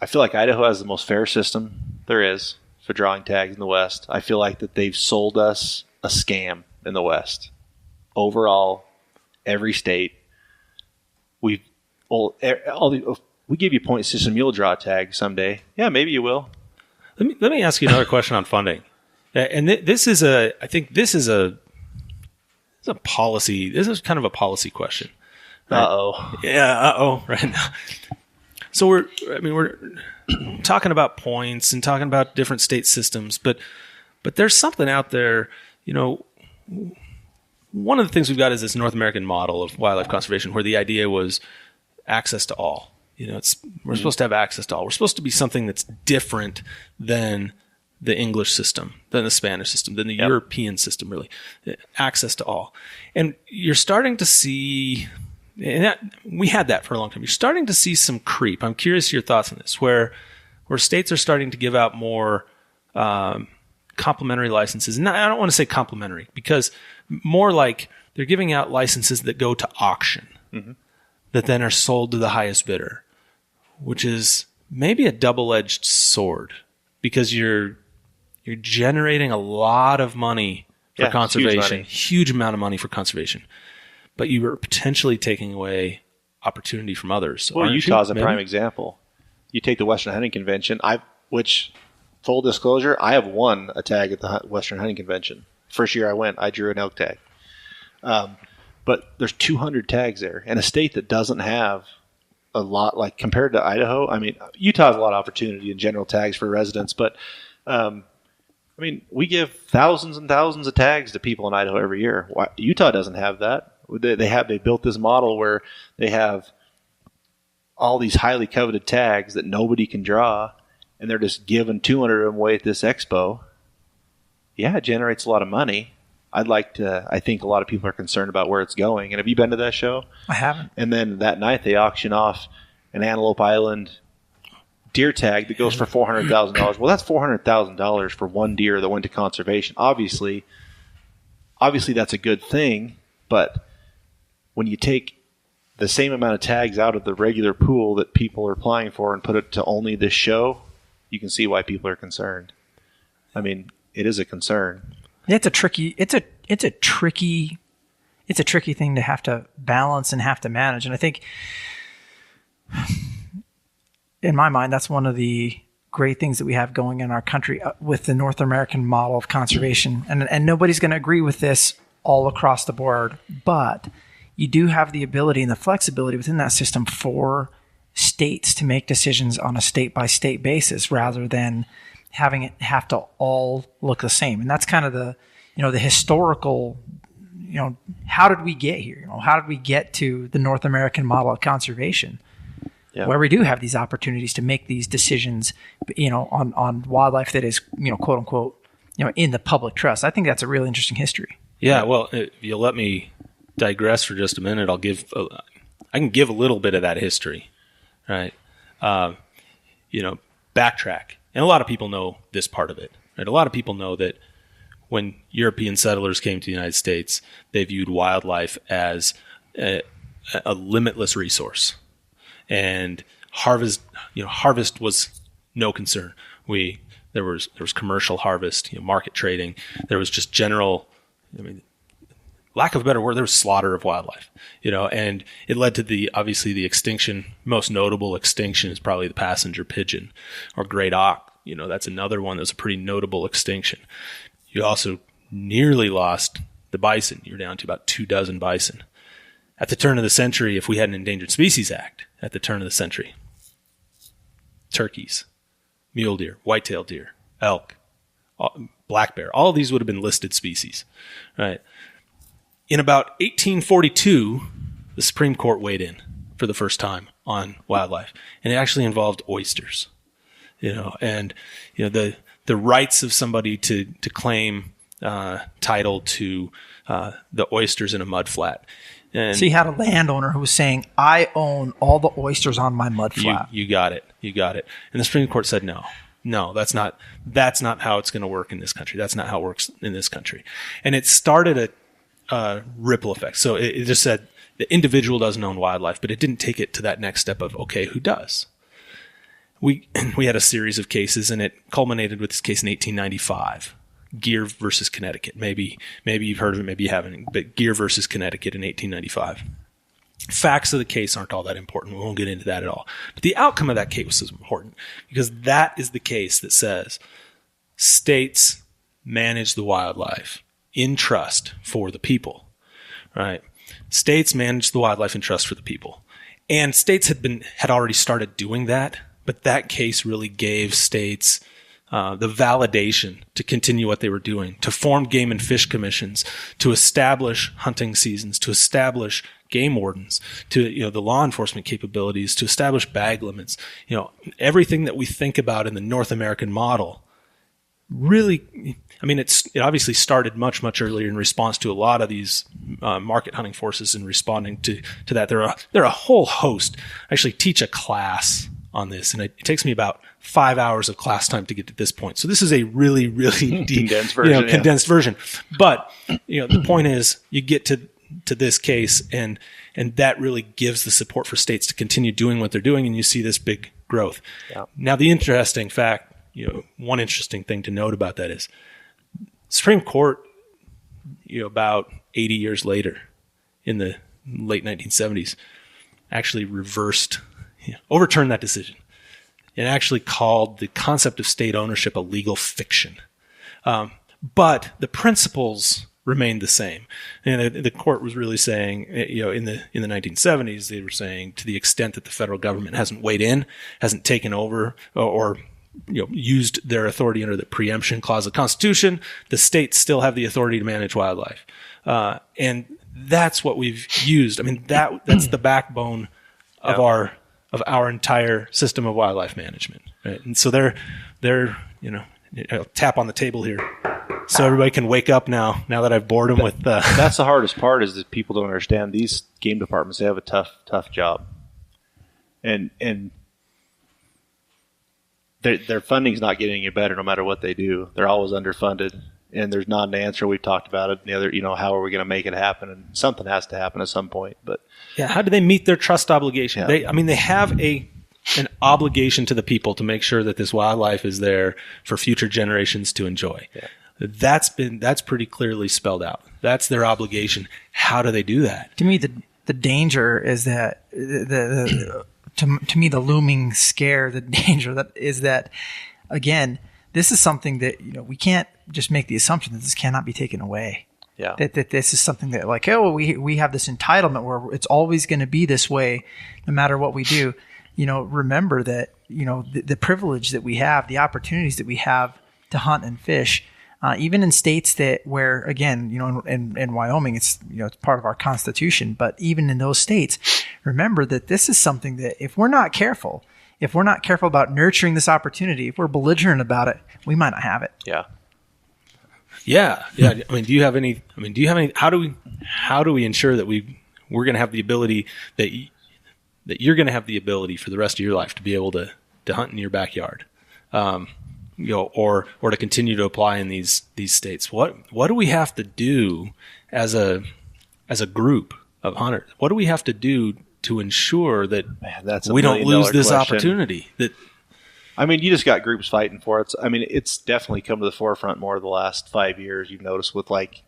I feel like Idaho has the most fair system there is for drawing tags in the West. I feel like that they've sold us a scam in the West. Overall, every state, we give you point system, you'll draw a tag someday. Yeah, maybe you will. Let me ask you another question on funding. And this is a policy. This is kind of a policy question. Right? Right now. So we're talking about points and talking about different state systems, but there's something out there, one of the things we've got is this North American model of wildlife conservation where the idea was access to all. We're supposed to have access to all. We're supposed to be something that's different than the English system, than the Spanish system, than the European system, really. Access to all. And you're starting to see, we had that for a long time. You're starting to see some creep. I'm curious your thoughts on this, where states are starting to give out more complimentary licenses. And I don't want to say complimentary, because more like they're giving out licenses that go to auction, that then are sold to the highest bidder, which is maybe a double-edged sword, because you're generating a lot of money for conservation, huge amount of money for conservation, but you are potentially taking away opportunity from others. Well, Utah's a prime example. You take the Western Hunting Convention, which, full disclosure, I have won a tag at the Western Hunting Convention. First year I went, I drew an elk tag. But there's 200 tags there, and a state that doesn't have a lot, like compared to Idaho. Utah has a lot of opportunity in general tags for residents, but we give thousands and thousands of tags to people in Idaho every year. Utah doesn't have that. They built this model where they have all these highly coveted tags that nobody can draw, and they're just giving 200 of them away at this expo. Yeah, it generates a lot of money. I think a lot of people are concerned about where it's going. And have you been to that show? I haven't. And then that night they auction off an Antelope Island deer tag that goes for $400,000. Well, that's $400,000 for one deer that went to conservation. Obviously that's a good thing, but when you take the same amount of tags out of the regular pool that people are applying for and put it to only this show, you can see why people are concerned. It is a concern. It's a tricky thing to have to balance and have to manage. And I think, in my mind, that's one of the great things that we have going in our country with the North American model of conservation. And nobody's going to agree with this all across the board, but you do have the ability and the flexibility within that system for states to make decisions on a state-by-state basis rather than having it have to all look the same. And that's kind of the historical, how did we get here? How did we get to the North American model of conservation, where we do have these opportunities to make these decisions, on wildlife that is, quote unquote, in the public trust. I think that's a really interesting history. Yeah. Well, if you'll let me digress for just a minute, I can give a little bit of that history, right? Backtrack. And a lot of people know this part of it, right? A lot of people know that when European settlers came to the United States, they viewed wildlife as a limitless resource, and harvest was no concern. There was commercial harvest, market trading. There was just general, lack of a better word, there was slaughter of wildlife, and it led to the extinction. Most notable extinction is probably the passenger pigeon or great auk. That's another one that's a pretty notable extinction. You also nearly lost the bison. You're down to about 24 bison. At the turn of the century, if we had an Endangered Species Act at the turn of the century, turkeys, mule deer, white-tailed deer, elk, black bear. All of these would have been listed species, right? In about 1842, the Supreme Court weighed in for the first time on wildlife, and it actually involved oysters. And the rights of somebody to claim title to the oysters in a mudflat. And so you had a landowner who was saying, "I own all the oysters on my mudflat." You got it. And the Supreme Court said, no, that's not how it's going to work in this country. That's not how it works in this country. And it started a ripple effect. So it just said the individual doesn't own wildlife, but it didn't take it to that next step of, okay, who does? We had a series of cases, and it culminated with this case in 1895. Gear versus Connecticut. Maybe you've heard of it, maybe you haven't, but Gear versus Connecticut in 1895. Facts of the case aren't all that important. We won't get into that at all. But the outcome of that case was important because that is the case that says states manage the wildlife in trust for the people, right? States manage the wildlife in trust for the people. And states had already started doing that, but that case really gave states the validation to continue what they were doing, to form game and fish commissions, to establish hunting seasons, to establish game wardens, to the law enforcement capabilities, to establish bag limits. Everything that we think about in the North American model really, it obviously started much, much earlier in response to a lot of these market hunting forces and responding to that. There are a whole host. I actually teach a class on this, and it takes me about 5 hours of class time to get to this point. So this is a really, really deep, condensed version. But the point is, you get to this case, and that really gives the support for states to continue doing what they're doing, and you see this big growth. Yeah. Now, the interesting fact, one interesting thing to note about that is Supreme Court, about 80 years later, in the late 1970s, actually overturned that decision. It actually called the concept of state ownership a legal fiction. But the principles remained the same. And the court was really saying, in the 1970s, they were saying, to the extent that the federal government hasn't weighed in, hasn't taken over, or used their authority under the preemption clause of the Constitution, the states still have the authority to manage wildlife. And that's what we've used. That's the backbone of our entire system of wildlife management, right? And so they're I'll tap on the table here, so everybody can wake up now that I've bored them with. That's the hardest part, is that people don't understand these game departments. They have a tough job, and their funding's not getting any better no matter what they do. They're always underfunded, and there's not an answer. We've talked about it. how are we going to make it happen? And something has to happen at some point, but. Yeah, how do they meet their trust obligation? Yeah. They have an obligation to the people to make sure that this wildlife is there for future generations to enjoy. Yeah. That's pretty clearly spelled out. That's their obligation. How do they do that? To me, the danger is that to me the looming scare, the danger that is that, again, this is something that we can't just make the assumption that this cannot be taken away. Yeah. That this is something that we have this entitlement where it's always going to be this way no matter what we do. Remember that, the privilege that we have, the opportunities that we have to hunt and fish, even in states where, again, in Wyoming, it's part of our Constitution, but even in those states, remember that this is something that if we're not careful about nurturing this opportunity, if we're belligerent about it, we might not have it. Yeah. Yeah. Do you have any? How do we ensure that we're going to have the ability that you're going to have the ability for the rest of your life to be able to hunt in your backyard, or to continue to apply in these states? What do we have to do as a group of hunters? What do we have to do to ensure that we don't lose this opportunity? You just got groups fighting for it. It's definitely come to the forefront more the last 5 years. You've noticed with backcountry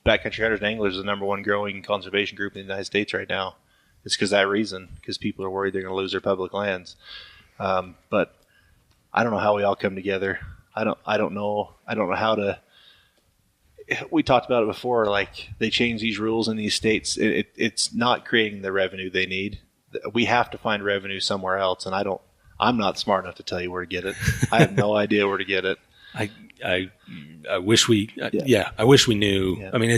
hunters and anglers is the number one growing conservation group in the United States right now. It's because that reason, because people are worried they're going to lose their public lands. But I don't know how we all come together. I don't know how to. We talked about it before. They change these rules in these states. It's not creating the revenue they need. We have to find revenue somewhere else, and I I'm not smart enough to tell you where to get it. I have no idea where to get it. I wish we I wish we knew. Yeah. I mean,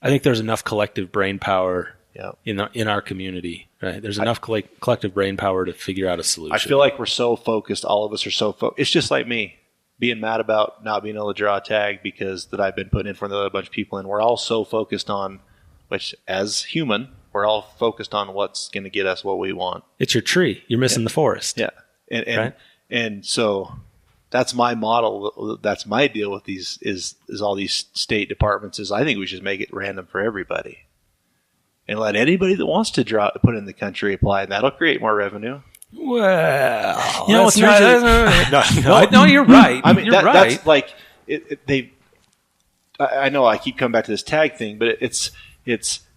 I think there's enough collective brain power in our community, right? There's enough collective brain power to figure out a solution. I feel like we're so focused. All of us are so focused. It's just like me being mad about not being able to draw a tag because that I've been putting in front of a bunch of people, and we're all so focused on, which as human, we're all focused on what's going to get us what we want. It's your tree. You're missing the forest. Yeah. Right? And so that's my model. That's my deal with these is all these state departments is I think we should make it random for everybody and let anybody that wants to put in the country apply, and that'll create more revenue. Well, you know, it's no, you're right. I mean, you're right. That's like I know I keep coming back to this tag thing, but it's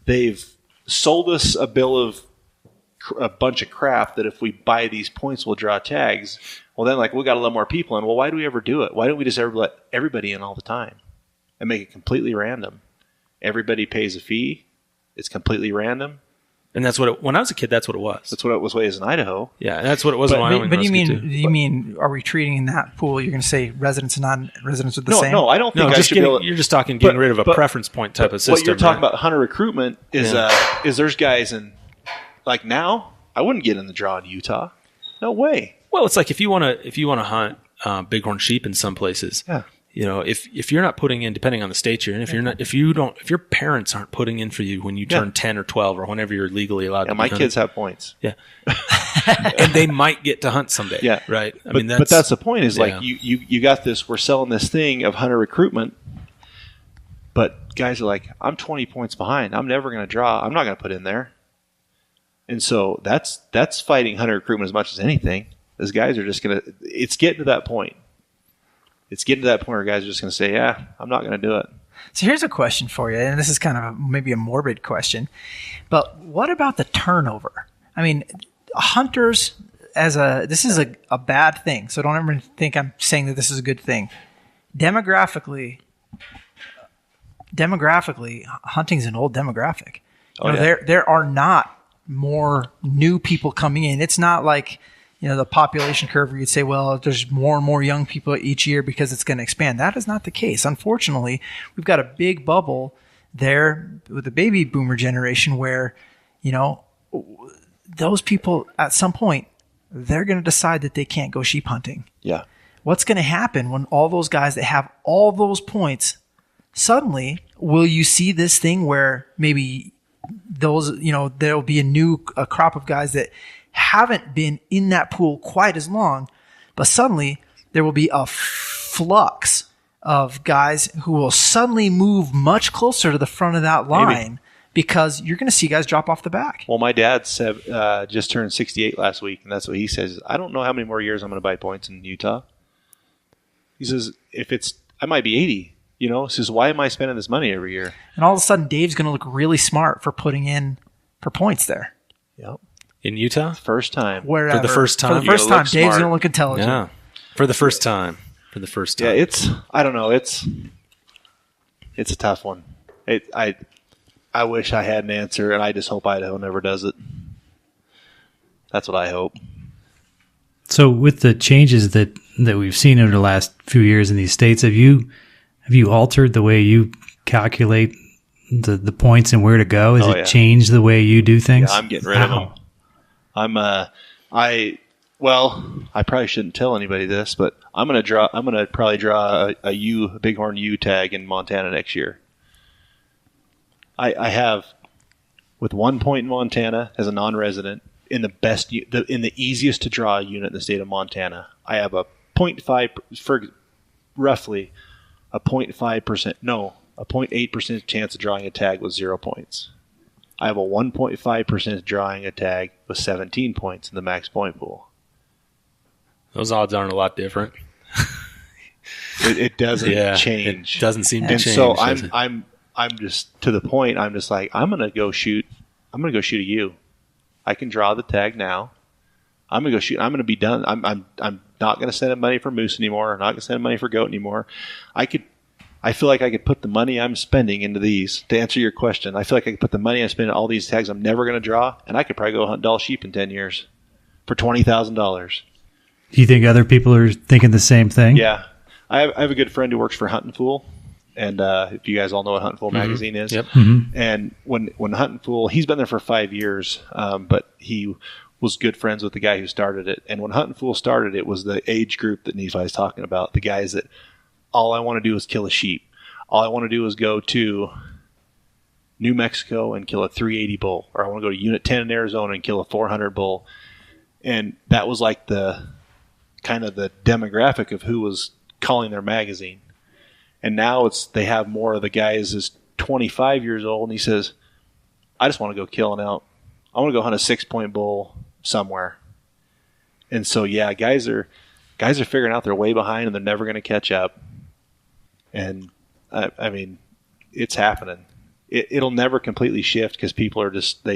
they've sold us a bunch of crap that if we buy these points, we'll draw tags. Well, then we got to let more people in. Well, why do we ever do it? Why don't we just ever let everybody in all the time and make it completely random? Everybody pays a fee. It's completely random. And that's what when I was a kid, that's what it was. That's what it was in Idaho. Yeah, that's what it was in Wyoming. But you mean, are we treating in that pool? You're going to say residents and non-residents are the same? No, I don't think you're just talking getting rid of a preference point type of system. What you're talking about hunter recruitment is there's guys in now I wouldn't get in the draw in Utah. No way. Well, it's like if you want to hunt bighorn sheep in some places. Yeah. You know, if you're not putting in, depending on the state you're in, if your parents aren't putting in for you when you turn 10 or 12 or whenever you're legally allowed to my hunt, kids have points. Yeah. And they might get to hunt someday. Yeah. Right. But that's the point is you got this, we're selling this thing of hunter recruitment, but guys are like, I'm 20 points behind. I'm never going to draw. I'm not going to put in there. And so that's fighting hunter recruitment as much as anything. Those guys are just going to, it's getting to that point. It's getting to that point where guys are just going to say, yeah, I'm not going to do it. So here's a question for you, and this is kind of maybe a morbid question, but what about the turnover? I mean, hunters this is a bad thing, so don't ever think I'm saying that this is a good thing. Demographically, hunting's an old demographic. There are not more new people coming in. It's not like the population curve where you'd say, well, there's more and more young people each year because it's going to expand. That is not the case. Unfortunately, we've got a big bubble there with the baby boomer generation where, those people at some point, they're going to decide that they can't go sheep hunting. Yeah. What's going to happen when all those guys that have all those points, suddenly, will you see this thing where maybe those, there'll be a crop of guys that haven't been in that pool quite as long, but suddenly there will be a flux of guys who will suddenly move much closer to the front of that line because you're going to see guys drop off the back. Well, my dad said, just turned 68 last week, and that's what he says. I don't know how many more years I'm going to buy points in Utah. He says, I might be 80, He says, why am I spending this money every year? And all of a sudden, Dave's going to look really smart for putting in for points there. Yep. In Utah? First time. Wherever. For the first time? For the first time, Dave's going to look intelligent. Yeah. For the first time. Yeah, I don't know. It's a tough one. I wish I had an answer, and I just hope Idaho never does it. That's what I hope. So with the changes that we've seen over the last few years in these states, have you altered the way you calculate the points and where to go? Has it changed the way you do things? Yeah, I'm getting rid of them. I probably shouldn't tell anybody this, but I'm going to probably draw a bighorn U tag in Montana next year. I have, with 1 point in Montana as a non-resident, in the easiest to draw unit in the state of Montana, I have a 0.5 for roughly a 0.5%. No, a 0.8% chance of drawing a tag with 0 points. I have a 1.5% drawing a tag with 17 points in the max point pool. Those odds aren't a lot different. It doesn't change. It doesn't seem to change. And so I'm just to the point. I'm just like, I'm gonna go shoot a U. I can draw the tag now. I'm gonna go shoot. I'm gonna be done. I'm not gonna send him money for moose anymore. I'm not gonna send him money for goat anymore. I feel like I could put the money I'm spending into these. To answer your question, I feel like I could put the money I'm spending on all these tags I'm never gonna draw, and I could probably go hunt Dall sheep in 10 years. for $20,000. Do you think other people are thinking the same thing? Yeah. I have a good friend who works for Huntin' Fool. And if you guys all know what Huntin' Fool magazine is. Yep. And when Huntin' Fool, he's been there for 5 years, but he was good friends with the guy who started it. And when Huntin' Fool started, it was the age group that Nephi is talking about. The guys that all I want to do is kill a sheep. All I want to do is go to New Mexico and kill a 380 bull. Or I want to go to Unit 10 in Arizona and kill a 400 bull. And that was like the kind of the demographic of who was calling their magazine. And now they have more of the guys is 25 years old, and he says, I just want to go kill an elk. I want to go hunt a 6-point bull somewhere. And so, yeah, guys are figuring out they're way behind and they're never going to catch up. And, I mean, it's happening. It'll never completely shift because people are just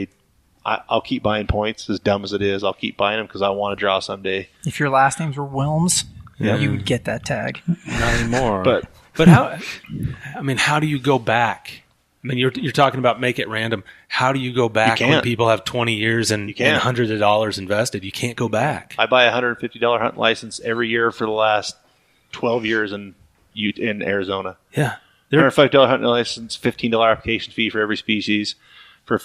I'll keep buying points, as dumb as it is. I'll keep buying them because I want to draw someday. If your last names were Wilms, you would get that tag. Not anymore. But how do you go back? I mean, you're talking about make it random. How do you go back when people have 20 years and hundreds of dollars invested? You can't go back. I buy a $150 hunting license every year for the last 12 years in Arizona. Yeah. $150 hunting license, $15 application fee for every species. And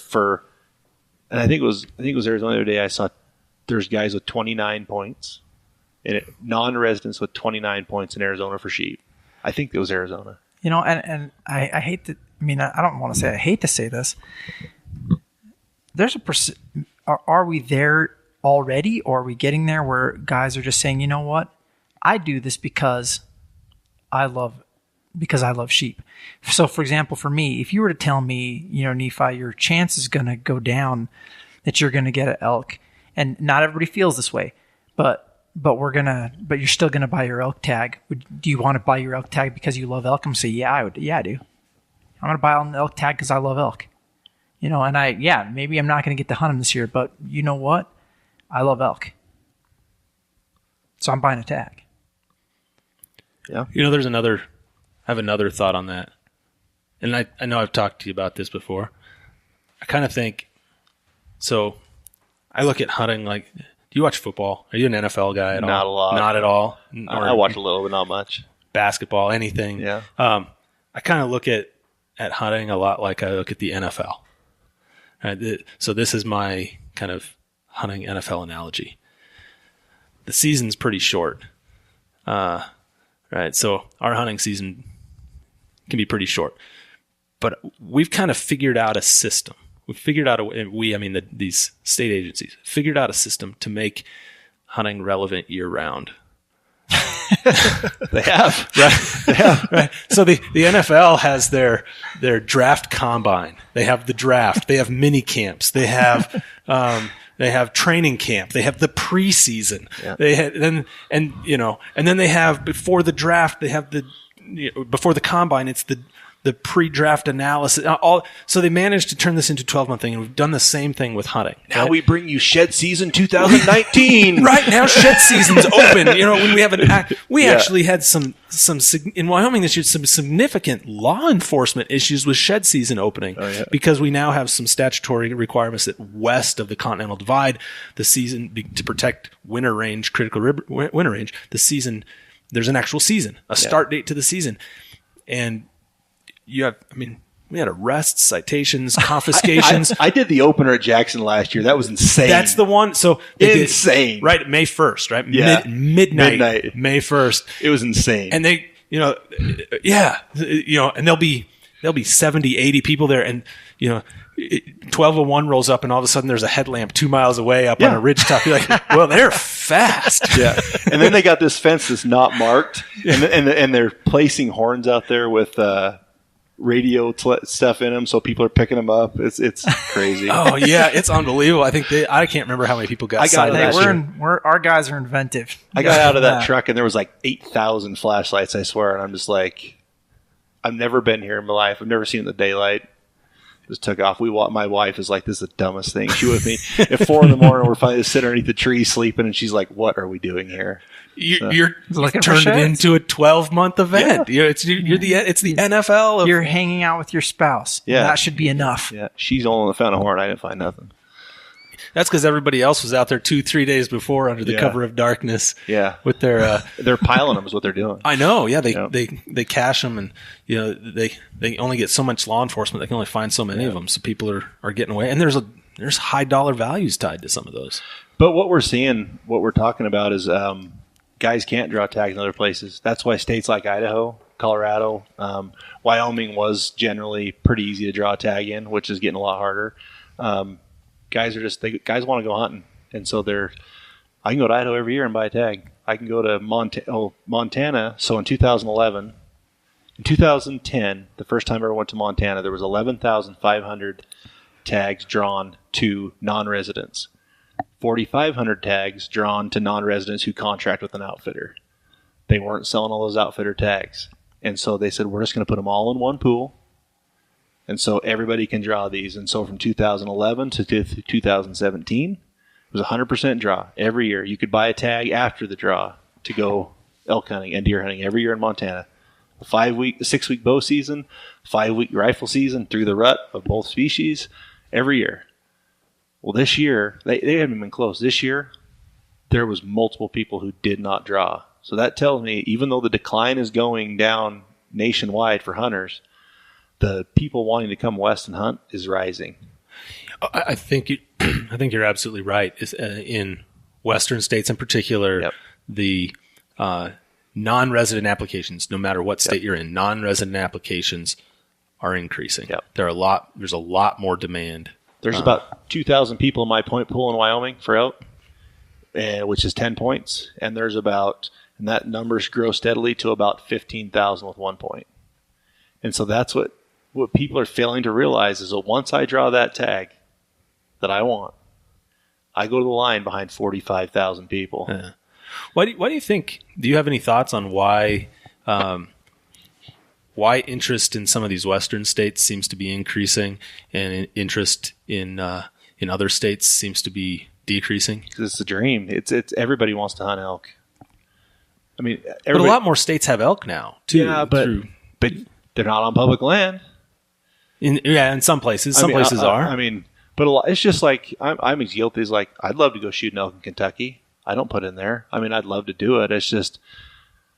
I think it was Arizona the other day. I saw there's guys with 29 points, and non-residents with 29 points in Arizona for sheep. I think it was Arizona. And I hate to. I mean, I don't want to say I hate to say this. There's are we there already, or are we getting there where guys are just saying, you know what, I do this because I love sheep. So, for example, for me, if you were to tell me, Nephi, your chance is going to go down that you're going to get an elk, and not everybody feels this way, but you're still going to buy your elk tag. Do you want to buy your elk tag because you love elk? I'm saying, yeah, I would. Yeah, I do. I'm going to buy an elk tag because I love elk. And maybe I'm not going to get to hunt them this year, but you know what? I love elk. So I'm buying a tag. Yeah. I have another thought on that. And I know I've talked to you about this before. I kind of think, so I look at hunting like, do you watch football? Are you an NFL guy at all? Not a lot. Not at all? I watch a little, but not much. Basketball, anything? Yeah. I kind of look at hunting a lot like I look at the NFL. Right? So this is my kind of hunting NFL analogy. The season's pretty short. Right? So our hunting season can be pretty short. But we've kind of figured out a system. We've figured out these state agencies figured out a system to make hunting relevant year round. They have. Right? They have. Right. So the NFL has their draft combine. They have the draft. They have mini camps. They have training camp. They have the preseason. Yeah. And then they have before the draft. They have before the combine. It's the pre-draft analysis. So they managed to turn this into a 12-month thing, and we've done the same thing with hunting. Now we bring you shed season 2019. Right now, shed season's open. When we have actually had some in Wyoming this year, some significant law enforcement issues with shed season opening because we now have some statutory requirements that west of the Continental Divide, the season to protect critical winter range, the season, there's an actual season, a start date to the season, and we had arrests, citations, confiscations. I did the opener at Jackson last year. That was insane. That's the one. So insane. Right. May 1st, right? Yeah. Midnight. May 1st. It was insane. And they, and there'll be 70, 80 people there. And, 1201 rolls up and all of a sudden there's a headlamp 2 miles away up on a ridge top. You're like, well, they're fast. Yeah. And then they got this fence that's not marked and they're placing horns out there with, radio stuff in them, so people are picking them up. It's crazy. Oh yeah, it's unbelievable. I can't remember how many people got cited. Our guys are inventive. I got out of that truck and there was like 8,000 flashlights, I swear, and I'm just like, I've never been here in my life. I've never seen the daylight. Just took off. My wife is like, this is the dumbest thing. She with me at 4 a.m. We're finally just sitting underneath the tree sleeping, and she's like, what are we doing here? You're turned it into a 12-month event. Yeah. It's the NFL. You're hanging out with your spouse. Yeah, that should be enough. Yeah, she's the only one that found a horn. I didn't find nothing. That's because everybody else was out there 2-3 days before under the cover of darkness. Yeah, with their they're piling them is what they're doing. I know. Yeah, they cache them, and they only get so much law enforcement. They can only find so many of them, so people are getting away. And there's high dollar values tied to some of those. But what we're talking about is guys can't draw tags in other places. That's why states like Idaho, Colorado, Wyoming was generally pretty easy to draw a tag in, which is getting a lot harder. Guys want to go hunting, and so I can go to Idaho every year and buy a tag. I can go to Montana. So in 2011, in 2010, the first time I ever went to Montana, there was 11,500 tags drawn to non-residents, 4,500 tags drawn to non-residents who contract with an outfitter. They weren't selling all those outfitter tags. And so they said, we're just going to put them all in one pool. And so everybody can draw these. And so from 2011 to 2017, it was 100% draw every year. You could buy a tag after the draw to go elk hunting and deer hunting every year in Montana. A 6-week bow season, 5-week rifle season through the rut of both species every year. Well, this year, they haven't been close. This year, there was multiple people who did not draw. So that tells me, even though the decline is going down nationwide for hunters, the people wanting to come west and hunt is rising. I think you're absolutely right. In western states in particular, the non-resident applications, no matter what state you're in, non-resident applications are increasing. There's a lot more demand. There's about 2,000 people in my point pool in Wyoming for elk, which is 10 points, and and that numbers grow steadily to about 15,000 with 1 point. And so that's what people are failing to realize is that once I draw that tag that I want, I go to the line behind 45,000 people. Yeah. Why do you think? Do you have any thoughts on why interest in some of these western states seems to be increasing, and interest in other states seems to be decreasing? Because it's a dream. It's everybody wants to hunt elk. I mean, but a lot more states have elk now too. Yeah, but they're not on public land. In some places, places are. I mean, but it's just like I'm as guilty as like I'd love to go shoot an elk in Kentucky. I don't put in there. I mean, I'd love to do it. It's just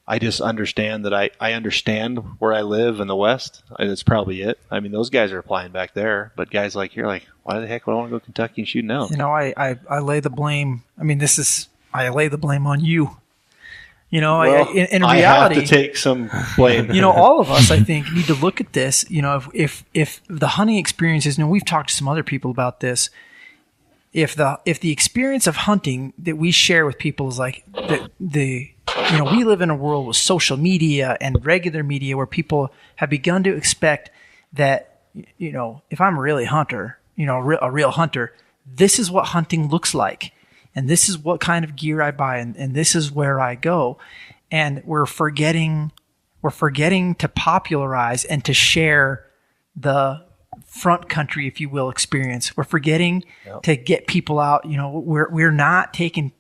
I just understand that I understand where I live in the West, and that's probably it. I mean, those guys are applying back there, but guys like you're like, why the heck would I want to go to Kentucky and shoot an elk? I lay the blame. I mean, I lay the blame on you. In reality, I have to take some blame. All of us, I think, need to look at this. If the hunting experiences, and we've talked to some other people about this. If the experience of hunting that we share with people is like we live in a world with social media and regular media where people have begun to expect that, if I'm really hunter, a real hunter, this is what hunting looks like. And this is what kind of gear I buy, and this is where I go. And we're forgetting to popularize and to share the front country, if you will, experience. We're forgetting to get people out. We're not taking,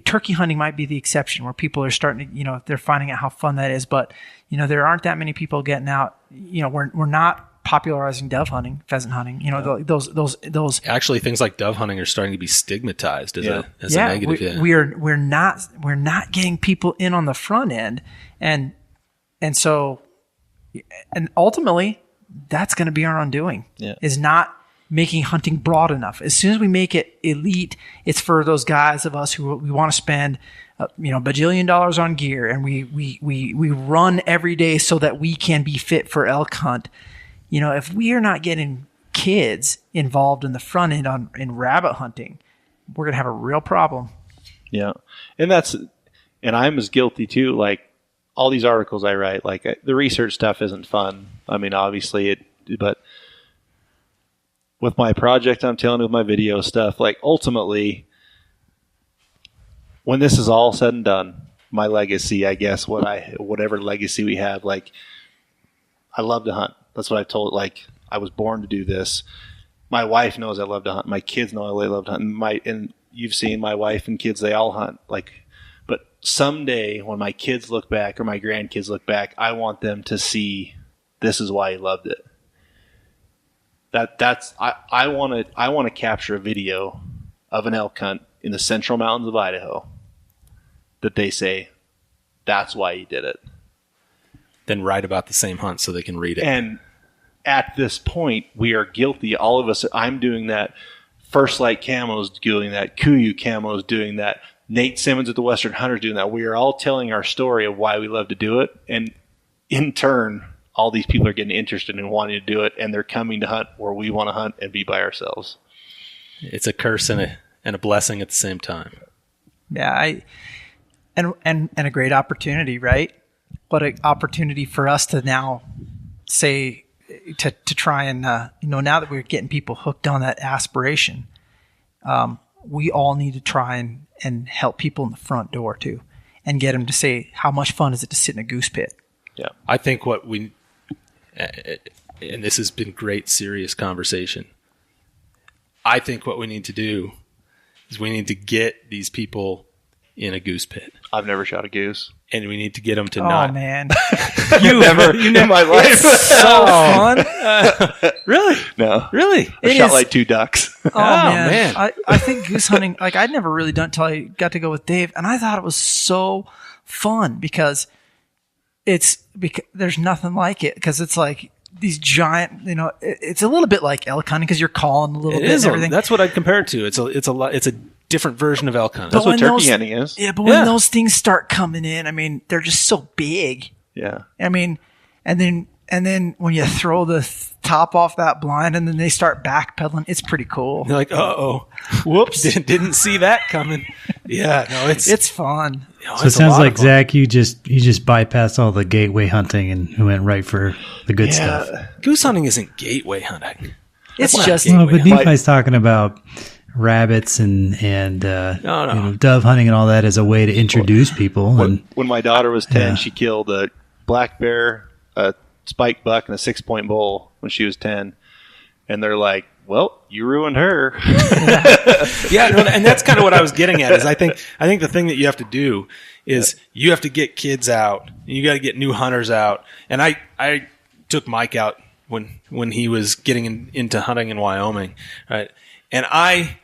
turkey hunting might be the exception where people are starting to, they're finding out how fun that is. But, there aren't that many people getting out. We're not popularizing dove hunting, pheasant hunting. Those actually things like dove hunting are starting to be stigmatized as a negative. We're not getting people in on the front end, and so ultimately that's going to be our undoing. Is not making hunting broad enough. As soon as we make it elite, it's for those guys of us who we want to spend bajillion dollars on gear, and we run every day so that we can be fit for elk hunt. If we are not getting kids involved in the front end in rabbit hunting, we're going to have a real problem. Yeah. And I'm as guilty too. Like all these articles I write, like the research stuff isn't fun. I mean, obviously but with my project, I'm telling you, with my video stuff, like ultimately when this is all said and done, my legacy, I guess whatever legacy we have, like I love to hunt. That's what I told. Like I was born to do this. My wife knows I love to hunt. My kids know I love to hunt. And you've seen my wife and kids; they all hunt. But someday when my kids look back or my grandkids look back, I want them to see this is why he loved it. I want to capture a video of an elk hunt in the central mountains of Idaho that they say that's why he did it. Then write about the same hunt so they can read it. And at this point, we are guilty. All of us. I'm doing that. First Lite Camo's doing that. Kuyu Camo's doing that. Nate Simmons at the Western Hunter's doing that. We are all telling our story of why we love to do it, and in turn, all these people are getting interested in wanting to do it, and they're coming to hunt where we want to hunt and be by ourselves. It's a curse and a blessing at the same time. Yeah, and a great opportunity, right? What an opportunity for us to now say to try and now that we're getting people hooked on that aspiration, we all need to try and help people in the front door too, and get them to say, how much fun is it to sit in a goose pit? Yeah, I think what we, and this has been great, serious conversation. I think what we need to do is we need to get these people in a goose pit. I've never shot a goose. And we need to get them to not. Oh, man. you never in my life. It's so fun. Really? No. Really? I shot like 2 ducks. Oh, man. I think goose hunting, like I'd never really done it until I got to go with Dave. And I thought it was so fun because there's nothing like it. Because it's like these giant, it's a little bit like elk hunting because you're calling a little bit and everything. That's what I'd compare it to. It's a different version of elk hunting. That's what turkey hunting is. Yeah, but when those things start coming in, I mean, they're just so big. Yeah. I mean, and then when you throw the top off that blind and then they start backpedaling, it's pretty cool. They're like, uh-oh, whoops, didn't see that coming. Yeah, no, it's fun. So it sounds like, Zach, you just bypassed all the gateway hunting and went right for the good stuff. Goose hunting isn't gateway hunting. It's just but Nephi's talking about rabbits and dove hunting and all that as a way to introduce people. When my daughter was 10, she killed a black bear, a spike buck, and a 6-point bull when she was 10. And they're like, well, you ruined her. And that's kind of what I was getting at. Is I think the thing that you have to do is you have to get kids out. You got to get new hunters out. And I took Mike out when he was getting into hunting in Wyoming, right? And I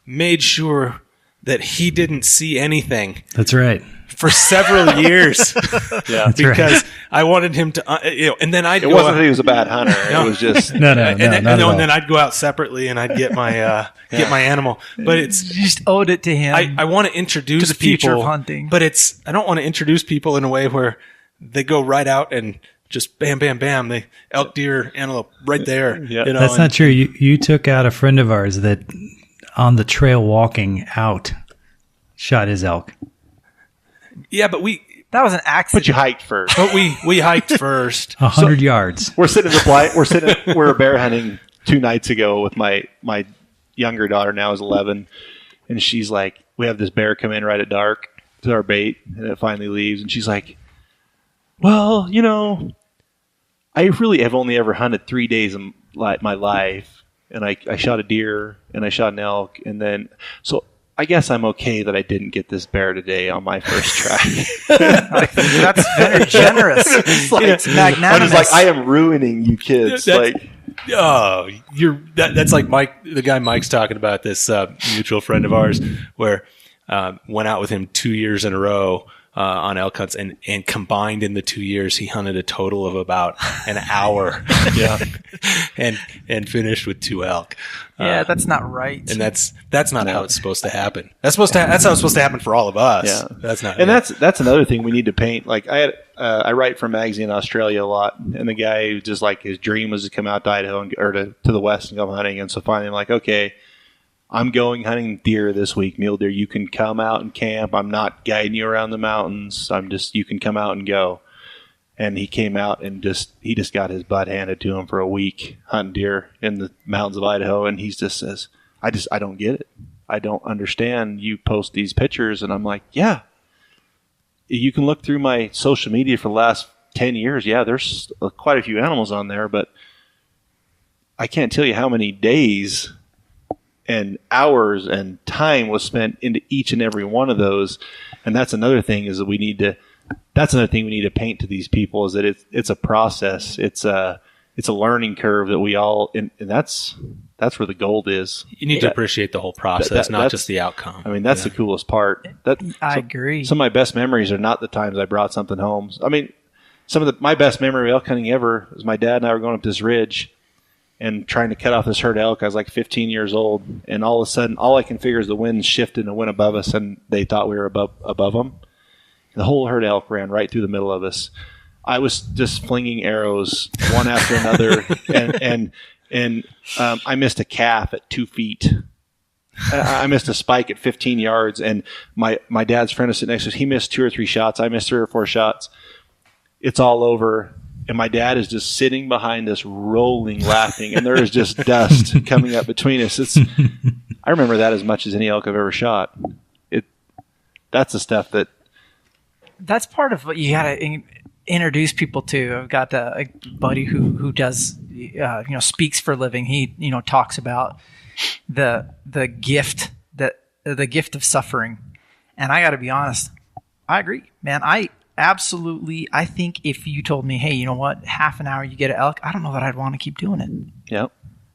made sure that he didn't see anything. That's right. For several years. Because I wanted him to, and then I'd It wasn't that he was a bad hunter. It was just. No, and then I'd go out separately and I'd get my, get my animal. But you just owed it to him. I want to introduce to the future people, of hunting. But I don't want to introduce people in a way where they go right out and just bam, bam, bam, the elk, deer, antelope right there. Yeah. That's not true. You took out a friend of ours that on the trail walking out shot his elk. Yeah, but that was an accident. But you hiked first. But we hiked first. 100 yards. We're sitting in we're bear hunting 2 nights ago with my younger daughter, now is 11, and she's like, we have this bear come in right at dark to our bait, and it finally leaves, and she's like, well, I really have only ever hunted 3 days in my life, and I shot a deer and I shot an elk, and then so I guess I'm okay that I didn't get this bear today on my first try. That's very generous. It's magnanimous. I'm just like, I am ruining you kids. That's like Mike, the guy Mike's talking about, this mutual friend of ours, where went out with him 2 years in a row on elk hunts, and combined in the 2 years, he hunted a total of about an hour. and finished with 2 elk. That's not right. And that's not how it's supposed to happen. That's how it's supposed to happen for all of us. Yeah. That's not. And that's another thing we need to paint. Like I write for a magazine in Australia a lot, and the guy just like his dream was to come out to Idaho or to the west and go hunting. And so finally, I'm like, okay, I'm going hunting deer this week, mule deer. You can come out and camp. I'm not guiding you around the mountains. You can come out and go. And he came out and he just got his butt handed to him for a week hunting deer in the mountains of Idaho. And he just says, I don't get it. I don't understand. You post these pictures. And I'm like, yeah, you can look through my social media for the last 10 years. Yeah, there's quite a few animals on there, but I can't tell you how many days and hours and time was spent into each and every one of those. And that's another thing is that that's another thing we need to paint to these people, is that it's a process. It's it's a learning curve that we all, and that's where the gold is. You need to appreciate the whole process, not just the outcome. I mean, that's the coolest part. I agree. Some of my best memories are not the times I brought something home. I mean, my best memory of elk hunting ever was my dad and I were going up this ridge and trying to cut off this herd of elk. I was like 15 years old, and all of a sudden, all I can figure is the wind shifted and went above us, and they thought we were above them. And the whole herd of elk ran right through the middle of us. I was just flinging arrows one after another, and I missed a calf at 2 feet. I missed a spike at 15 yards, and my dad's friend was sitting next to us. He missed 2 or 3 shots. I missed 3 or 4 shots. It's all over. And my dad is just sitting behind us, rolling, laughing, and there is just dust coming up between us. I remember that as much as any elk I've ever shot. That's the stuff that's part of what you got to introduce people to. I've got a buddy who does speaks for a living. He talks about the gift of suffering, and I got to be honest. I agree, man. Absolutely. I think if you told me, hey, you know what, half an hour you get an elk, I don't know that I'd want to keep doing it. Yep.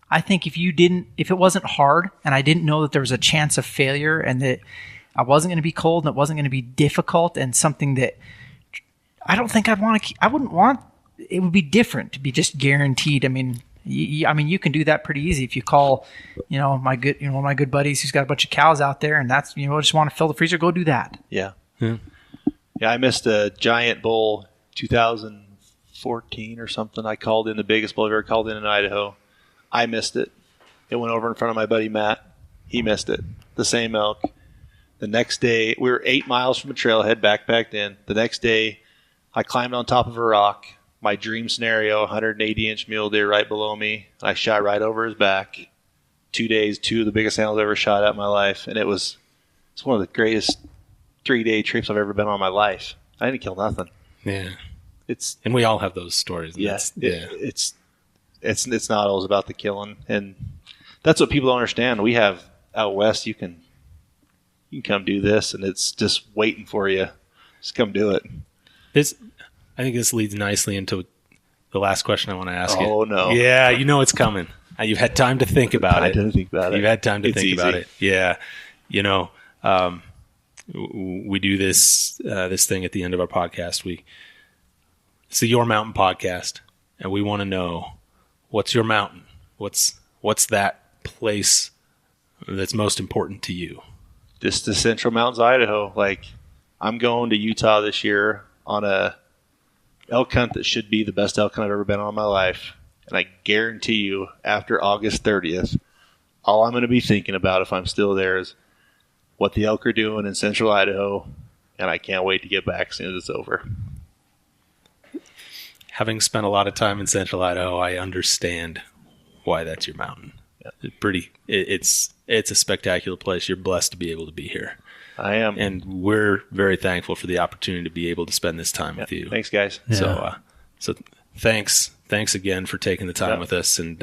I think if it wasn't hard and I didn't know that there was a chance of failure and that I wasn't going to be cold and it wasn't going to be difficult and something that I don't think I'd want to I wouldn't want, it would be different to be just guaranteed. I mean, you can do that pretty easy if you call, one of my good buddies who's got a bunch of cows out there and that's, just want to fill the freezer, go do that. Yeah. Yeah, I missed a giant bull 2014 or something. I called in the biggest bull I've ever called in Idaho. I missed it. It went over in front of my buddy Matt. He missed it. The same elk. The next day, we were 8 miles from a trailhead, backpacked in. The next day, I climbed on top of a rock. My dream scenario, 180-inch mule deer right below me. I shot right over his back. 2 days, 2 of the biggest animals I've ever shot at in my life. And it's one of the greatest 3-day trips I've ever been on in my life. I didn't kill nothing. Yeah. And we all have those stories. Yes. Yeah, it's not always about the killing. And that's what people don't understand. We have out west, you can come do this and it's just waiting for you. Just come do it. I think this leads nicely into the last question I want to ask you. Oh, no. Yeah, it's coming. You've had time to think about it. I didn't think about it. You've had time to think easy. about it. Yeah. We do this thing at the end of our podcast. It's the Your Mountain podcast, and we want to know, what's your mountain? What's that place that's most important to you? Just the Central Mountains, Idaho. Like, I'm going to Utah this year on a elk hunt that should be the best elk hunt I've ever been on in my life. And I guarantee you, after August 30th, all I'm going to be thinking about if I'm still there is what the elk are doing in Central Idaho, and I can't wait to get back as soon as it's over. Having spent a lot of time in Central Idaho, I understand why that's your mountain. Yeah. It's a spectacular place. You're blessed to be able to be here. I am. And we're very thankful for the opportunity to be able to spend this time with you. Thanks, guys. Yeah. So thanks again for taking the time with us, and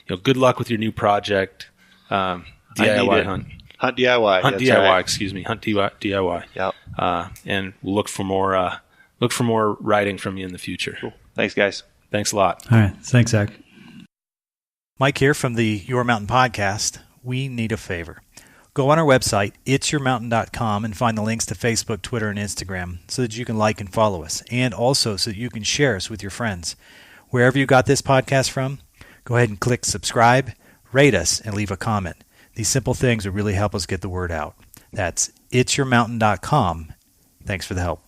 good luck with your new project, DIY Hunt. Hunt DIY. Hunt DIY, right. Excuse me. Hunt DIY. Yep. And we'll look for more writing from you in the future. Cool. Thanks, guys. Thanks a lot. All right. Thanks, Zach. Mike here from the Your Mountain Podcast. We need a favor. Go on our website, itsyourmountain.com, and find the links to Facebook, Twitter, and Instagram so that you can like and follow us, and also so that you can share us with your friends. Wherever you got this podcast from, go ahead and click subscribe, rate us, and leave a comment. These simple things will really help us get the word out. That's itsyourmountain.com. Thanks for the help.